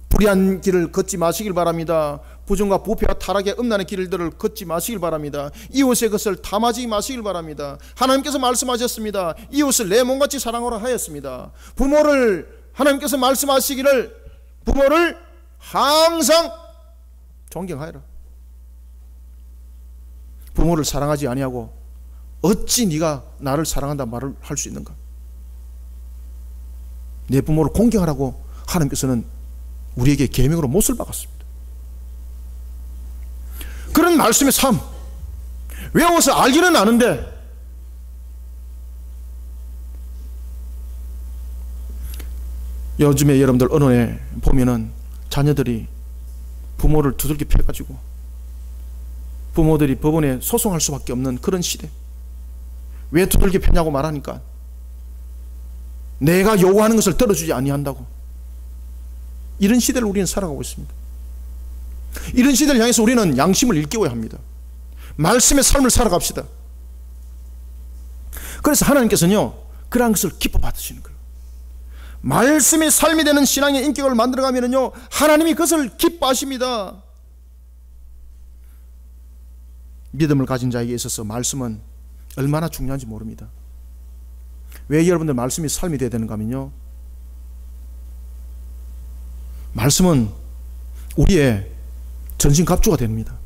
불의한 길을 걷지 마시길 바랍니다. 부정과 부패와 타락의 음란의 길들을 걷지 마시길 바랍니다. 이웃의 것을 탐하지 마시길 바랍니다. 하나님께서 말씀하셨습니다. 이웃을 내 몸같이 사랑하라 하였습니다. 부모를 하나님께서 말씀하시기를 부모를 항상 존경하여라. 부모를 사랑하지 아니하고 어찌 네가 나를 사랑한다 말을 할 수 있는가? 내 부모를 공경하라고 하나님께서는 우리에게 계명으로 못을 박았습니다. 그런 말씀의 삶 외워서 알기는 아는데 요즘에 여러분들 언론에 보면은 자녀들이 부모를 두들겨 패가지고 부모들이 법원에 소송할 수밖에 없는 그런 시대. 왜 두들겨 패냐고 말하니까 내가 요구하는 것을 들어주지 아니한다고. 이런 시대를 우리는 살아가고 있습니다. 이런 시대를 향해서 우리는 양심을 일깨워야 합니다. 말씀의 삶을 살아갑시다. 그래서 하나님께서는요, 그러한 것을 기뻐 받으시는 거예요. 말씀의 삶이 되는 신앙의 인격을 만들어가면요, 하나님이 그것을 기뻐하십니다. 믿음을 가진 자에게 있어서 말씀은 얼마나 중요한지 모릅니다. 왜 여러분들 말씀이 삶이 되어야 되는가 하면요, 말씀은 우리의 전신갑주가 됩니다.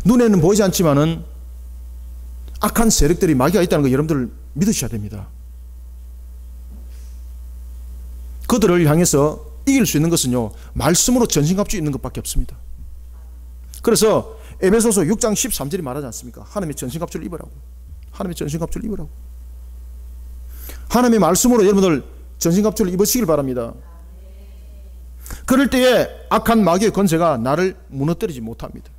눈에는 보이지 않지만은 악한 세력들이 마귀가 있다는 거 여러분들 믿으셔야 됩니다. 그들을 향해서 이길 수 있는 것은요, 말씀으로 전신갑주 있는 것밖에 없습니다. 그래서 에베소서 6장 13절이 말하지 않습니까? 하나님의 전신갑주를 입으라고. 하나님의 전신갑주를 입으라고. 하나님의 말씀으로 여러분들 전신갑주를 입으시길 바랍니다. 그럴 때에 악한 마귀의 권세가 나를 무너뜨리지 못합니다.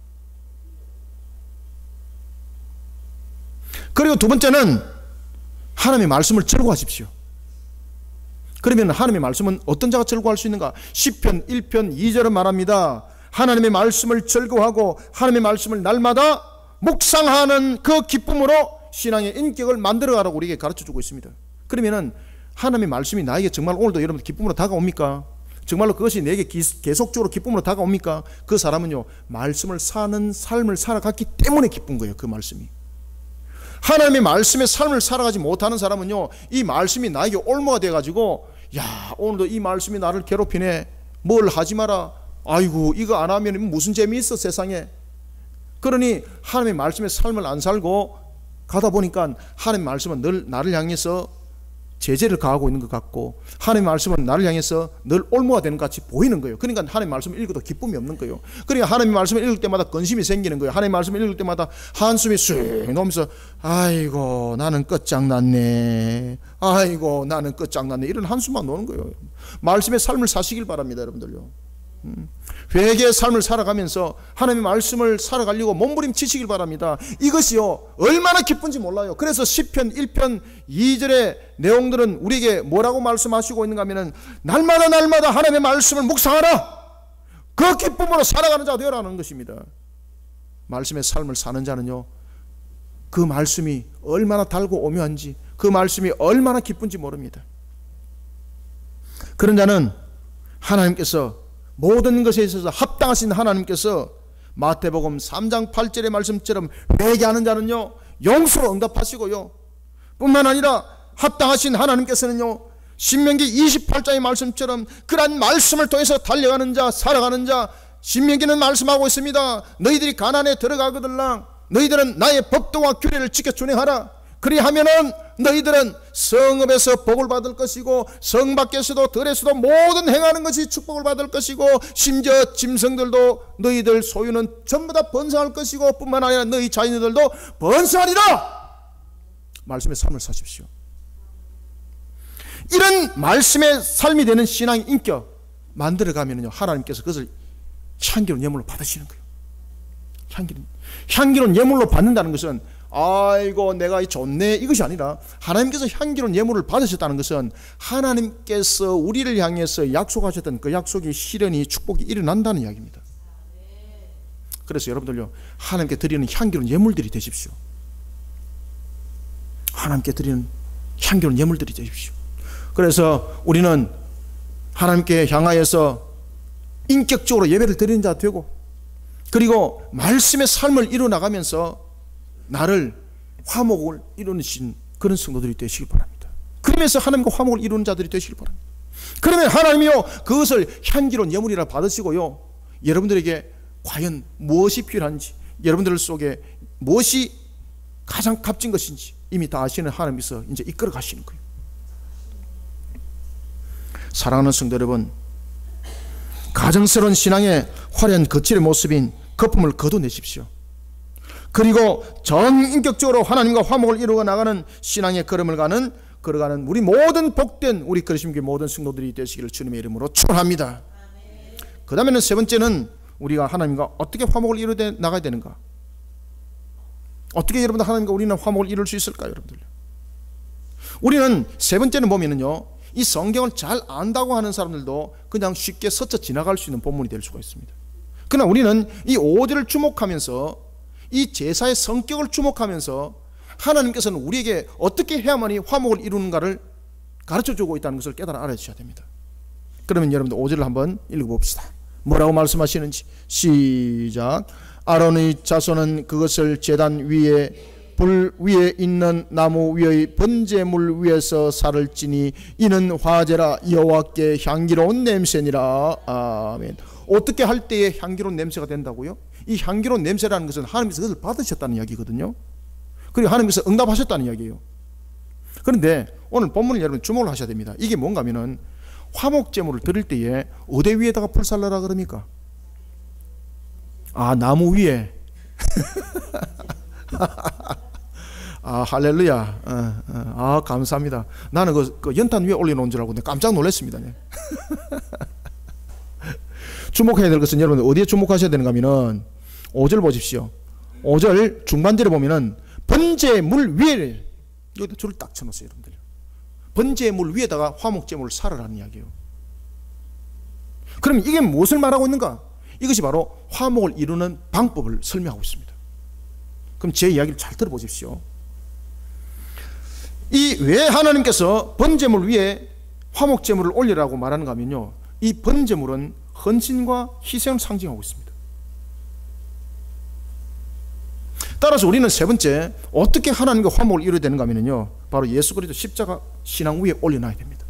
그리고 두 번째는 하나님의 말씀을 절구하십시오. 그러면 하나님의 말씀은 어떤 자가 절구할 수 있는가? 시편 1편 2절은 말합니다. 하나님의 말씀을 절구하고 하나님의 말씀을 날마다 묵상하는 그 기쁨으로 신앙의 인격을 만들어가라고 우리에게 가르쳐주고 있습니다. 그러면은 하나님의 말씀이 나에게 정말 오늘도 여러분 기쁨으로 다가옵니까? 정말로 그것이 내게 계속적으로 기쁨으로 다가옵니까? 그 사람은요, 말씀을 사는 삶을 살아갔기 때문에 기쁜 거예요. 그 말씀이. 하나님의 말씀의 삶을 살아가지 못하는 사람은요, 이 말씀이 나에게 올무가 돼가지고, 야, 오늘도 이 말씀이 나를 괴롭히네, 뭘 하지 마라. 아이고 이거 안 하면 무슨 재미있어 세상에. 그러니 하나님의 말씀의 삶을 안 살고 가다 보니까 하나님의 말씀은 늘 나를 향해서 제재를 가하고 있는 것 같고, 하나님의 말씀은 나를 향해서 늘 올무가 되는 것 같이 보이는 거예요. 그러니까 하나님의 말씀을 읽어도 기쁨이 없는 거예요. 그러니까 하나님의 말씀을 읽을 때마다 근심이 생기는 거예요. 하나님의 말씀을 읽을 때마다 한숨이 쑥 나오면서 아이고 나는 끝장났네, 아이고 나는 끝장났네, 이런 한숨만 노는 거예요. 말씀의 삶을 사시길 바랍니다, 여러분들요. 회개의 삶을 살아가면서 하나님의 말씀을 살아가려고 몸부림치시길 바랍니다. 이것이요 얼마나 기쁜지 몰라요. 그래서 시편 1편 2절의 내용들은 우리에게 뭐라고 말씀하시고 있는가 하면, 날마다 하나님의 말씀을 묵상하라, 그 기쁨으로 살아가는 자 되어라는 것입니다. 말씀의 삶을 사는 자는요, 그 말씀이 얼마나 달고 오묘한지, 그 말씀이 얼마나 기쁜지 모릅니다. 그런 자는 하나님께서 모든 것에 있어서 합당하신 하나님께서 마태복음 3장 8절의 말씀처럼 회개하는 자는요 용서로 응답하시고요, 뿐만 아니라 합당하신 하나님께서는요 신명기 28장의 말씀처럼 그러한 말씀을 통해서 달려가는 자, 살아가는 자, 신명기는 말씀하고 있습니다. 너희들이 가나안에 들어가거들랑 너희들은 나의 법도와 규례를 지켜 준행하라. 그리하면은 너희들은 성읍에서 복을 받을 것이고 성 밖에서도 들에서도 모든 행하는 것이 축복을 받을 것이고, 심지어 짐승들도 너희들 소유는 전부 다 번성할 것이고, 뿐만 아니라 너희 자녀들도 번성하리라. 말씀의 삶을 사십시오. 이런 말씀의 삶이 되는 신앙의 인격 만들어가면요 하나님께서 그것을 향기로운 예물로 받으시는 거예요. 향기로운 예물로 받는다는 것은 아이고 내가 좋네 이것이 아니라, 하나님께서 향기로운 예물을 받으셨다는 것은 하나님께서 우리를 향해서 약속하셨던 그 약속이 실현이, 축복이 일어난다는 이야기입니다. 그래서 여러분들요 하나님께 드리는 향기로운 예물들이 되십시오. 하나님께 드리는 향기로운 예물들이 되십시오. 그래서 우리는 하나님께 향하여서 인격적으로 예배를 드리는 자 되고, 그리고 말씀의 삶을 이루어나가면서 나를 화목을 이루신 그런 성도들이 되시길 바랍니다. 그러면서 하나님과 화목을 이루는 자들이 되시길 바랍니다. 그러면 하나님이요 그것을 향기로운 예물이라 받으시고요, 여러분들에게 과연 무엇이 필요한지, 여러분들 속에 무엇이 가장 값진 것인지 이미 다 아시는 하나님께서 이제 이끌어 가시는 거예요. 사랑하는 성도 여러분, 가정스러운 신앙의 화려한 거칠의 모습인 거품을 거둬내십시오. 그리고 전인격적으로 하나님과 화목을 이루어 나가는 신앙의 걸음을 걸어가는 우리 모든 복된 우리 그리심교회 모든 성도들이 되시기를 주님의 이름으로 축원합니다. 그 다음에는 세 번째는 우리가 하나님과 어떻게 화목을 이루어 나가야 되는가. 어떻게 여러분들 하나님과 우리는 화목을 이룰 수 있을까요? 여러분들, 우리는 세 번째는 보면은요 이 성경을 잘 안다고 하는 사람들도 그냥 쉽게 스쳐 지나갈 수 있는 본문이 될 수가 있습니다. 그러나 우리는 이 5절을 주목하면서, 이 제사의 성격을 주목하면서 하나님께서는 우리에게 어떻게 해야만이 화목을 이루는가를 가르쳐주고 있다는 것을 깨달아 알아주셔야 됩니다. 그러면 여러분들 5절을 한번 읽어봅시다. 뭐라고 말씀하시는지 시작. 아론의 자손은 그것을 제단 위에 불 위에 있는 나무 위의 번제물 위에서 살을 찌니 이는 화제라 여호와께 향기로운 냄새니라. 아멘. 어떻게 할 때에 향기로운 냄새가 된다고요? 이 향기로운 냄새라는 것은 하나님께서 그것을 받으셨다는 이야기거든요. 그리고 하나님께서 응답하셨다는 이야기예요. 그런데 오늘 본문을 여러분 주목을 하셔야 됩니다. 이게 뭔가 하면은 화목제물을 드릴 때에 어디 위에다가 불살라라 그럽니까? 아, 나무 위에. 아, 할렐루야. 아, 감사합니다. 나는 그 연탄 위에 올려놓은 줄 알고 깜짝 놀랐습니다. 주목해야 될 것은 여러분 어디에 주목하셔야 되는가 하면은 5절 보십시오. 5절 중반절에 보면은 번제물 위에, 여기다 줄을 딱 쳐놓으세요. 여러분들, 번제물 위에다가 화목제물을 살으라는 이야기예요. 그럼 이게 무엇을 말하고 있는가? 이것이 바로 화목을 이루는 방법을 설명하고 있습니다. 그럼 제 이야기를 잘 들어보십시오. 이 왜 하나님께서 번제물 위에 화목제물을 올리라고 말하는가 하면요, 이 번제물은 헌신과 희생을 상징하고 있습니다. 따라서 우리는 세 번째 어떻게 하나님과 화목을 이루어야 되는가 하면요, 바로 예수 그리스도 십자가 신앙 위에 올려놔야 됩니다.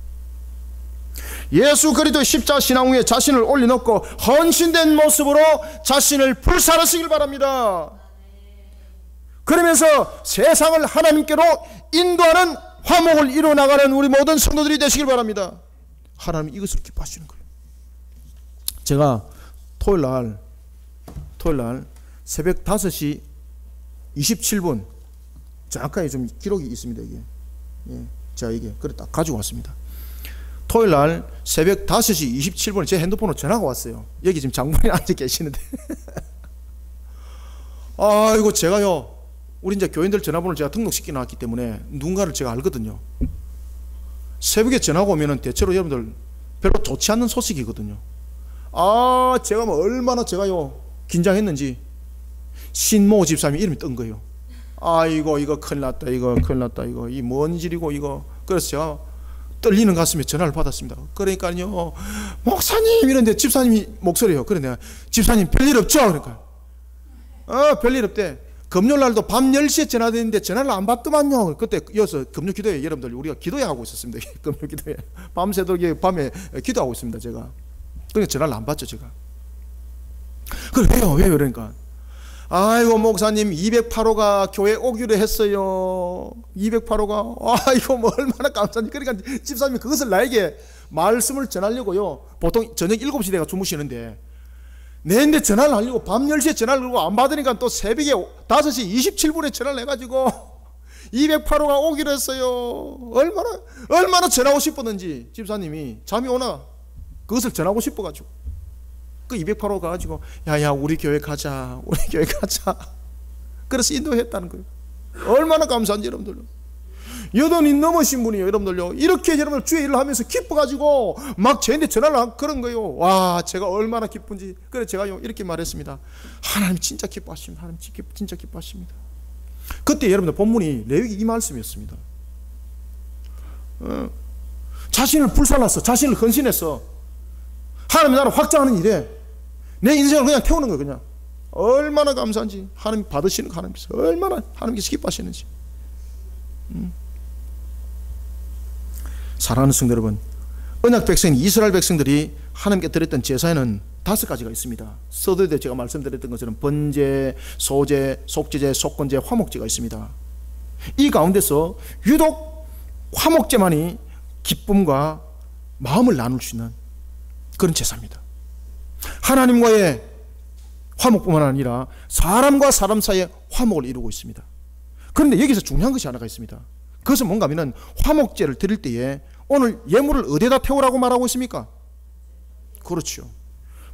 예수 그리스도의 십자가 신앙 위에 자신을 올려놓고 헌신된 모습으로 자신을 불살하시길 바랍니다. 그러면서 세상을 하나님께로 인도하는 화목을 이루어나가는 우리 모든 성도들이 되시길 바랍니다. 하나님 이것을 기뻐하시는 거예요. 제가 토요일 날 새벽 5시 27분 정확하게 좀 기록이 있습니다. 이게 제가 이게 그래 딱 가지고 왔습니다. 토요일 날 새벽 5시 27분에 제 핸드폰으로 전화가 왔어요. 여기 지금 장본인이 앉아 계시는데 아이고 제가요, 우리 이제 교인들 전화번호를 제가 등록시켜 놨기 때문에 누군가를 제가 알거든요. 새벽에 전화가 오면은 대체로 여러분들 별로 좋지 않는 소식이거든요. 제가 뭐 얼마나 제가요 긴장했는지 신모 집사님 이름이 뜬 거예요. 아이고 이거 큰일 났다, 이거 큰일 났다, 이거 이 뭔 일이고 이거. 그래서 제가 떨리는 가슴에 전화를 받았습니다. 그러니까요, 목사님 이런데 집사님이 목소리예요. 그래 내가 집사님 별일 없죠? 그러니까 별일 없대. 금요일 날도 밤 10시에 전화드렸는데 전화를 안 받더만요. 그때 이어서 금요 기도회 여러분들 우리가 기도회 하고 있었습니다. 금요 기도회 밤새도록 밤에 기도하고 있습니다. 제가 그러니까 전화를 안 받죠. 제가 그래 왜요 그러니까 아이고 목사님 208호가 교회 오기로 했어요. 208호가 이거 뭐 얼마나 감사한지. 그러니까 집사님이 그것을 나에게 말씀을 전하려고요, 보통 저녁 7시 내가 주무시는데 내인데 전화를 하려고 밤 10시에 전화를 하고 안 받으니까 또 새벽에 5시 27분에 전화를 해가지고 208호가 오기로 했어요. 얼마나 전하고 싶었는지 집사님이 잠이 오나 그것을 전하고 싶어가지고 그 208호 가가지고 야야 우리 교회 가자, 우리 교회 가자. 그래서 인도했다는 거예요. 얼마나 감사한지 여러분들. 80이 넘으신 분이에요. 여러분들요, 이렇게 여러분들 주의 일을 하면서 기뻐가지고 막 저한테 전화를 그런 거예요. 와 제가 얼마나 기쁜지. 그래 제가요 이렇게 말했습니다. 하나님 진짜 기뻐하십니다. 하나님 진짜 기뻐하십니다. 그때 여러분들 본문이 레위기 이 말씀이었습니다. 자신을 불살랐어. 자신을 헌신했어. 하나님 나라 확장하는 일에 내 인생을 그냥 태우는 거예요. 그냥 얼마나 감사한지. 하나님 받으시는 거 하나님께서 얼마나 하나님께서 기뻐하시는지. 사랑하는 성도 여러분, 언약 백성 이스라엘 백성들이 하나님께 드렸던 제사에는 5가지가 있습니다. 서두에 제가 말씀드렸던 것처럼 번제, 소제, 속죄제, 속건제, 화목제가 있습니다. 이 가운데서 유독 화목제만이 기쁨과 마음을 나눌 수 있는 그런 제사입니다. 하나님과의 화목뿐만 아니라 사람과 사람 사이의 화목을 이루고 있습니다. 그런데 여기서 중요한 것이 하나가 있습니다. 그것은 뭔가 하면 화목제를 드릴 때에 오늘 예물을 어디에다 태우라고 말하고 있습니까? 그렇죠.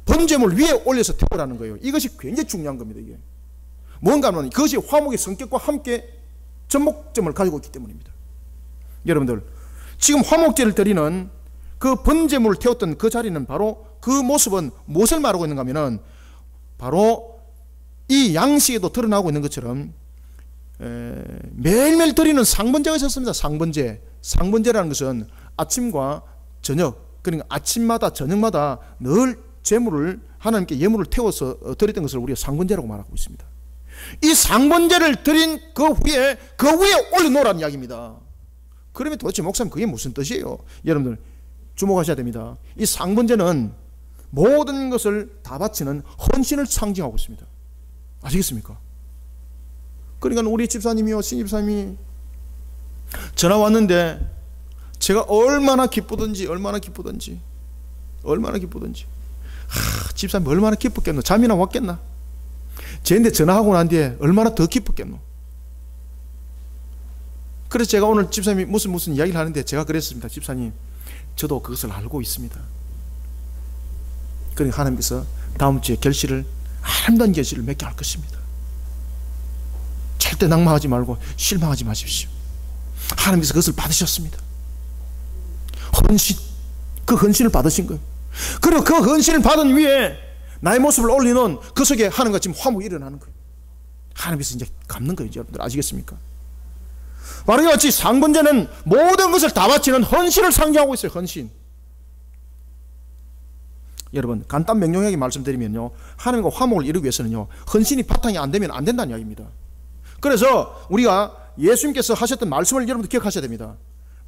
번제물 위에 올려서 태우라는 거예요. 이것이 굉장히 중요한 겁니다. 이게 뭔가 하면 그것이 화목의 성격과 함께 접목점을 가지고 있기 때문입니다. 여러분들 지금 화목제를 드리는 그 번제물을 태웠던 그 자리는 바로 그 모습은 무엇을 말하고 있는가 하면은 바로 이 양식에도 드러나고 있는 것처럼 매일매일 드리는 상번제가 있었습니다. 상번제라는 것은 아침과 저녁, 그러니까 아침마다 저녁마다 늘 제물을 하나님께 예물을 태워서 드렸던 것을 우리가 상번제라고 말하고 있습니다. 이 상번제를 드린 그 위에 올려놓으라는 이야기입니다. 그러면 도대체 목사님 그게 무슨 뜻이에요? 여러분들 주목하셔야 됩니다. 이 상번제는 모든 것을 다 바치는 헌신을 상징하고 있습니다. 아시겠습니까? 그러니까 우리 집사님이요, 신집사님이 전화 왔는데 제가 얼마나 기쁘든지 집사님 얼마나 기쁘겠노. 잠이나 왔겠나. 쟤한테 전화하고 난 뒤에 얼마나 더 기쁘겠노. 그래서 제가 오늘 집사님이 무슨 이야기를 하는데 제가 그랬습니다. 집사님 저도 그것을 알고 있습니다. 그러니까 하나님께서 다음 주에 아름다운 결실을 맺게 할 것입니다. 절대 낭망하지 말고 실망하지 마십시오. 하나님께서 그것을 받으셨습니다. 그 헌신을 받으신 거예요. 그리고 그 헌신을 받은 위에 나의 모습을 올리는 그 속에 하나님과 지금 화목이 일어나는 거예요. 하나님께서 이제 갚는 거예요. 여러분들 아시겠습니까? 바로 이와 같이 상번제는 모든 것을 다 바치는 헌신을 상징하고 있어요. 헌신. 여러분 간단 명료하게 말씀드리면요, 하나님과 화목을 이루기 위해서는요 헌신이 바탕이 안 되면 안 된다는 이야기입니다. 그래서 우리가 예수님께서 하셨던 말씀을 여러분들 기억하셔야 됩니다.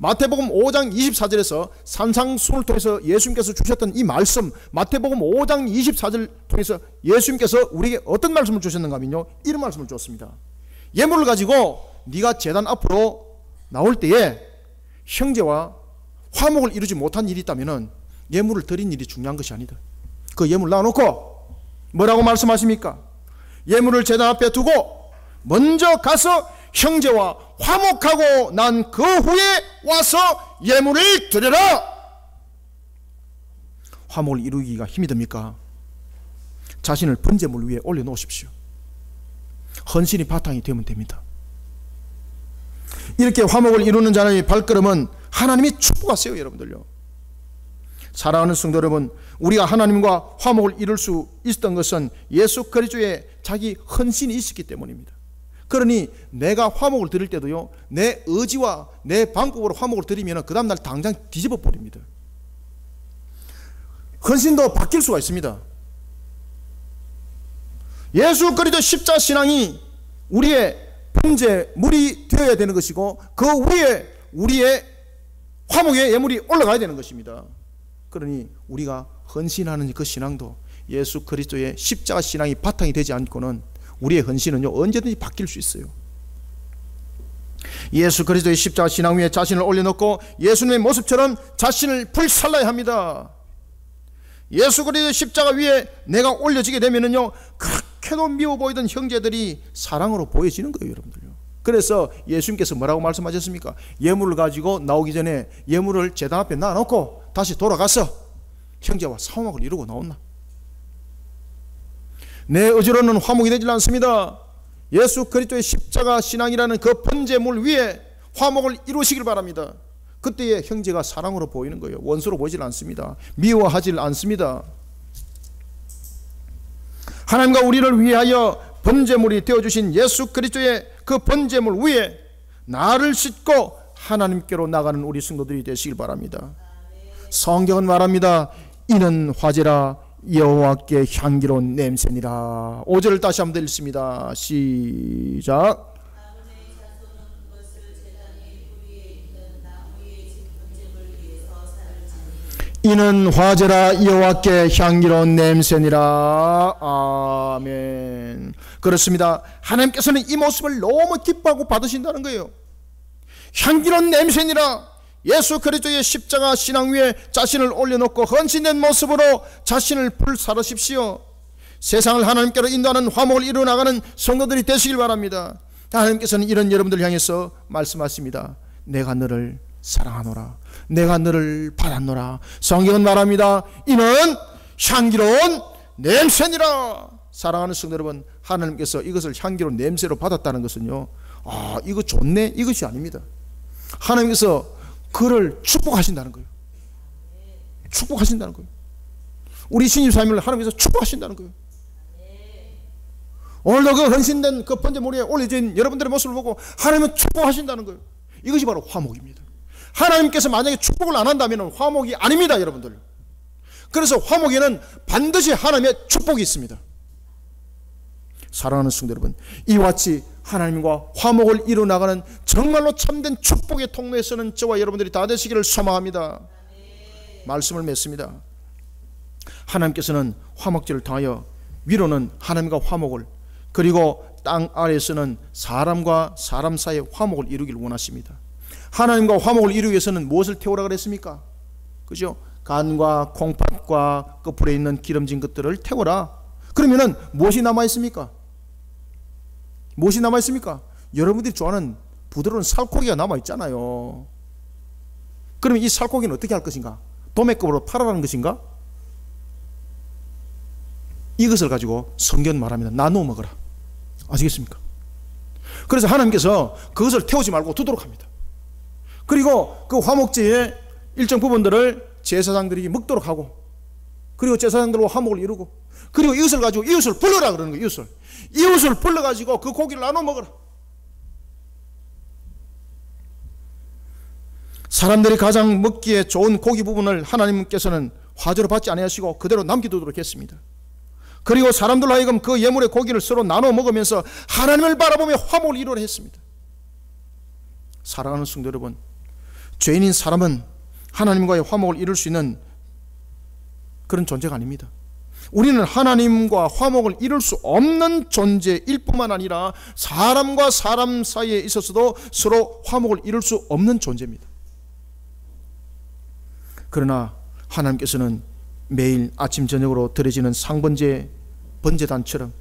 마태복음 5장 24절에서 산상수훈을 통해서 예수님께서 주셨던 이 말씀, 마태복음 5장 24절 통해서 예수님께서 우리에게 어떤 말씀을 주셨는가 하면요, 이런 말씀을 주었습니다. 예물을 가지고 네가 제단 앞으로 나올 때에 형제와 화목을 이루지 못한 일이 있다면 예물을 드린 일이 중요한 것이 아니다. 그 예물 놔놓고 뭐라고 말씀하십니까? 예물을 제단 앞에 두고 먼저 가서 형제와 화목하고 난 그 후에 와서 예물을 드려라. 화목을 이루기가 힘이 듭니까? 자신을 번제물 위에 올려놓으십시오. 헌신이 바탕이 되면 됩니다. 이렇게 화목을 이루는 자의 발걸음은 하나님이 축복하세요. 여러분들요, 사랑하는 성도 여러분, 우리가 하나님과 화목을 이룰 수 있었던 것은 예수 그리스도의 자기 헌신이 있었기 때문입니다. 그러니 내가 화목을 드릴 때도요, 내 의지와 내 방법으로 화목을 드리면 그 다음날 당장 뒤집어 버립니다. 헌신도 바뀔 수가 있습니다. 예수 그리스도 십자가 신앙이 우리의 번제물이 되어야 되는 것이고, 그 위에 우리의 화목의 예물이 올라가야 되는 것입니다. 그러니 우리가 헌신하는 그 신앙도 예수 그리스도의 십자가 신앙이 바탕이 되지 않고는 우리의 헌신은요, 언제든지 바뀔 수 있어요. 예수 그리스도의 십자가 신앙 위에 자신을 올려놓고 예수님의 모습처럼 자신을 불살라야 합니다. 예수 그리스도의 십자가 위에 내가 올려지게 되면은요, 그렇게도 미워 보이던 형제들이 사랑으로 보여지는 거예요. 여러분들요, 그래서 예수님께서 뭐라고 말씀하셨습니까? 예물을 가지고 나오기 전에 예물을 제단 앞에 놔놓고 다시 돌아가서 형제와 화목을 이루고 나온다. 내 의지로는 화목이 되질 않습니다. 예수 그리스도의 십자가 신앙이라는 그 번제물 위에 화목을 이루시길 바랍니다. 그때의 형제가 사랑으로 보이는 거예요. 원수로 보이질 않습니다. 미워하질 않습니다. 하나님과 우리를 위하여 번제물이 되어주신 예수 그리스도의 그 번제물 위에 나를 싣고 하나님께로 나가는 우리 성도들이 되시길 바랍니다. 성경은 말합니다. 이는 화제라 여호와께 향기로운 냄새니라. 5절을 다시 한번 읽습니다. 시작. 이는 화제라 여호와께 향기로운 냄새니라. 아멘. 그렇습니다. 하나님께서는 이 모습을 너무 기뻐하고 받으신다는 거예요. 향기로운 냄새니라. 예수 그리스도의 십자가 신앙 위에 자신을 올려놓고 헌신된 모습으로 자신을 불사르십시오. 세상을 하나님께로 인도하는 화목을 이루어나가는 성도들이 되시길 바랍니다. 하나님께서는 이런 여러분들을 향해서 말씀하십니다. 내가 너를 사랑하노라. 내가 너를 받았노라. 성경은 말합니다. 이는 향기로운 냄새니라. 사랑하는 성도 여러분, 하나님께서 이것을 향기로운 냄새로 받았다는 것은요, 이거 좋네, 이것이 아닙니다. 하나님께서 그를 축복하신다는 거예요. 축복하신다는 거예요. 우리 신입사님을 하나님께서 축복하신다는 거예요. 오늘도 그 헌신된 그 번제물 위에 올려진 여러분들의 모습을 보고 하나님은 축복하신다는 거예요. 이것이 바로 화목입니다. 하나님께서 만약에 축복을 안 한다면 화목이 아닙니다, 여러분들. 그래서 화목에는 반드시 하나님의 축복이 있습니다. 사랑하는 성도 여러분, 이와 같이 하나님과 화목을 이루어나가는 정말로 참된 축복의 통로에 서는 저와 여러분들이 다 되시기를 소망합니다. 말씀을 맺습니다. 하나님께서는 화목제를 통하여 위로는 하나님과 화목을, 그리고 땅 아래에서는 사람과 사람 사이의 화목을 이루기를 원하십니다. 하나님과 화목을 이루기 위해서는 무엇을 태우라 그랬습니까? 그죠? 간과 콩팥과 그 불에 있는 기름진 것들을 태워라. 그러면은 무엇이 남아있습니까? 무엇이 남아있습니까? 여러분들이 좋아하는 부드러운 살코기가 남아있잖아요. 그러면 이 살코기는 어떻게 할 것인가? 도매급으로 팔아라는 것인가? 이것을 가지고 성경 말합니다. 나누어 먹어라. 아시겠습니까? 그래서 하나님께서 그것을 태우지 말고 두도록 합니다. 그리고 그 화목제의 일정 부분들을 제사장들이 먹도록 하고, 그리고 제사장들과 화목을 이루고, 그리고 이웃을 가지고 이웃을 불러라 그러는 거예요. 이웃을 불러가지고 그 고기를 나눠 먹어라. 사람들이 가장 먹기에 좋은 고기 부분을 하나님께서는 화제로 받지 아니하시고 그대로 남겨두도록 했습니다. 그리고 사람들로 하여금 그 예물의 고기를 서로 나눠 먹으면서 하나님을 바라보며 화목을 이루려 했습니다. 사랑하는 성도 여러분, 죄인인 사람은 하나님과의 화목을 이룰 수 있는 그런 존재가 아닙니다. 우리는 하나님과 화목을 이룰 수 없는 존재일 뿐만 아니라 사람과 사람 사이에 있어서도 서로 화목을 이룰 수 없는 존재입니다. 그러나 하나님께서는 매일 아침 저녁으로 드려지는 상번제 번제단처럼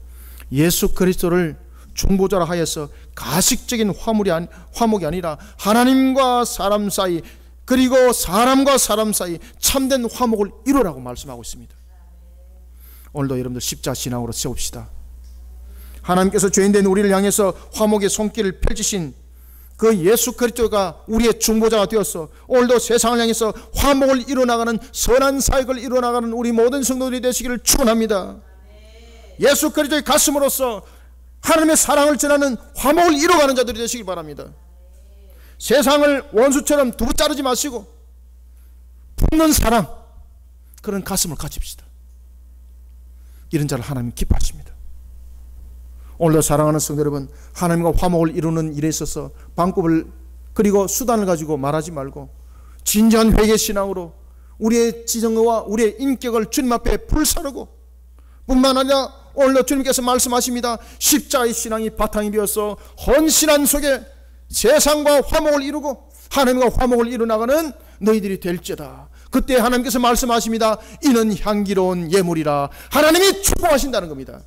예수 그리스도를 중보자로 하여서 가식적인 화목이 아니라 하나님과 사람 사이, 그리고 사람과 사람 사이 참된 화목을 이루라고 말씀하고 있습니다. 오늘도 여러분들 십자 신앙으로 세웁시다. 하나님께서 죄인된 우리를 향해서 화목의 손길을 펼치신 그 예수 그리스도가 우리의 중보자가 되어서 오늘도 세상을 향해서 화목을 이루어나가는 선한 사역을 이루어나가는 우리 모든 성도들이 되시기를 축원합니다. 예수 그리스도의 가슴으로서 하나님의 사랑을 전하는 화목을 이루어가는 자들이 되시길 바랍니다. 세상을 원수처럼 두부 자르지 마시고 품는 사랑, 그런 가슴을 가집시다. 이런 자를 하나님 기뻐하십니다. 오늘도 사랑하는 성도 여러분, 하나님과 화목을 이루는 일에 있어서 방법을 그리고 수단을 가지고 말하지 말고 진지한 회개신앙으로 우리의 지정과 우리의 인격을 주님 앞에 불사르고, 뿐만 아니라 오늘도 주님께서 말씀하십니다. 십자가의 신앙이 바탕이 되어서 헌신한 속에 세상과 화목을 이루고 하나님과 화목을 이루어나가는 너희들이 될지어다. 그때 하나님께서 말씀하십니다. 이는 향기로운 예물이라. 하나님이 축복하신다는 겁니다.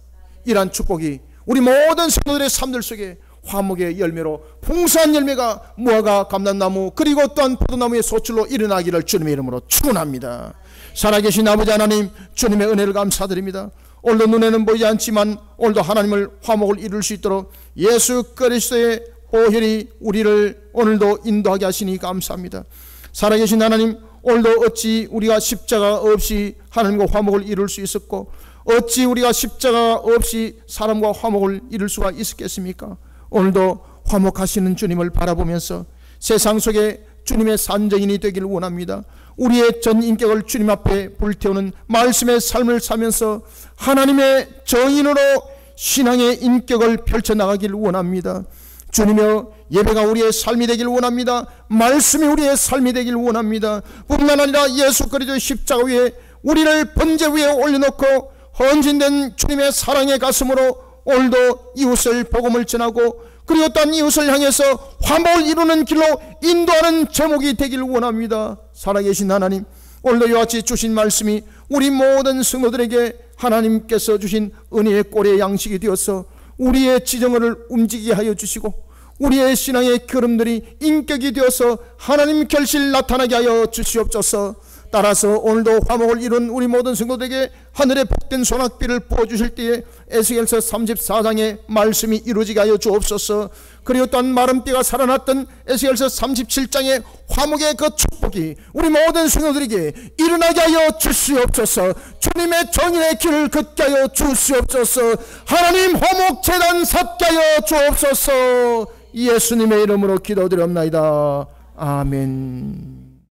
이러한 축복이 우리 모든 성도들의 삶들 속에 화목의 열매로 풍성한 열매가 무화과, 감람나무, 그리고 또한 포도나무의 소출로 일어나기를 주님의 이름으로 축원합니다. 살아계신 아버지 하나님, 주님의 은혜를 감사드립니다. 오늘도 눈에는 보이지 않지만 오늘도 하나님을 화목을 이룰 수 있도록 예수 그리스도의 보혈이 우리를 오늘도 인도하게 하시니 감사합니다. 살아계신 하나님, 오늘도 어찌 우리가 십자가 없이 하나님과 화목을 이룰 수 있었고, 어찌 우리가 십자가 없이 사람과 화목을 이룰 수가 있었겠습니까? 오늘도 화목하시는 주님을 바라보면서 세상 속에 주님의 산정인이 되기를 원합니다. 우리의 전 인격을 주님 앞에 불태우는 말씀의 삶을 살면서 하나님의 정인으로 신앙의 인격을 펼쳐나가기를 원합니다. 주님여, 예배가 우리의 삶이 되길 원합니다. 말씀이 우리의 삶이 되길 원합니다. 뿐만 아니라 예수 그리스도의 십자가 위에 우리를 번제 위에 올려놓고 헌신된 주님의 사랑의 가슴으로 오늘도 이웃을 복음을 전하고, 그리고 또한 이웃을 향해서 화목을 이루는 길로 인도하는 제목이 되길 원합니다. 살아계신 하나님, 오늘도 이와 같이 주신 말씀이 우리 모든 성도들에게 하나님께서 주신 은혜의 꼬리의 양식이 되어서 우리의 지정을 움직이게 하여 주시고, 우리의 신앙의 걸음들이 인격이 되어서 하나님 결실 나타나게 하여 주시옵소서. 따라서 오늘도 화목을 이룬 우리 모든 성도들에게 하늘의 복된 소낙비를 부어주실 때에 에스겔서 34장의 말씀이 이루어지게 하여 주옵소서. 그리고 또한 마른 뼈가 살아났던 에스겔서 37장의 화목의 그 축복이 우리 모든 성도들에게 일어나게 하여 주시옵소서. 주님의 정인의 길을 걷게 하여 주시옵소서. 하나님 화목재단 샀게 하여 주옵소서. 예수님의 이름으로 기도드렸나이다. 아멘.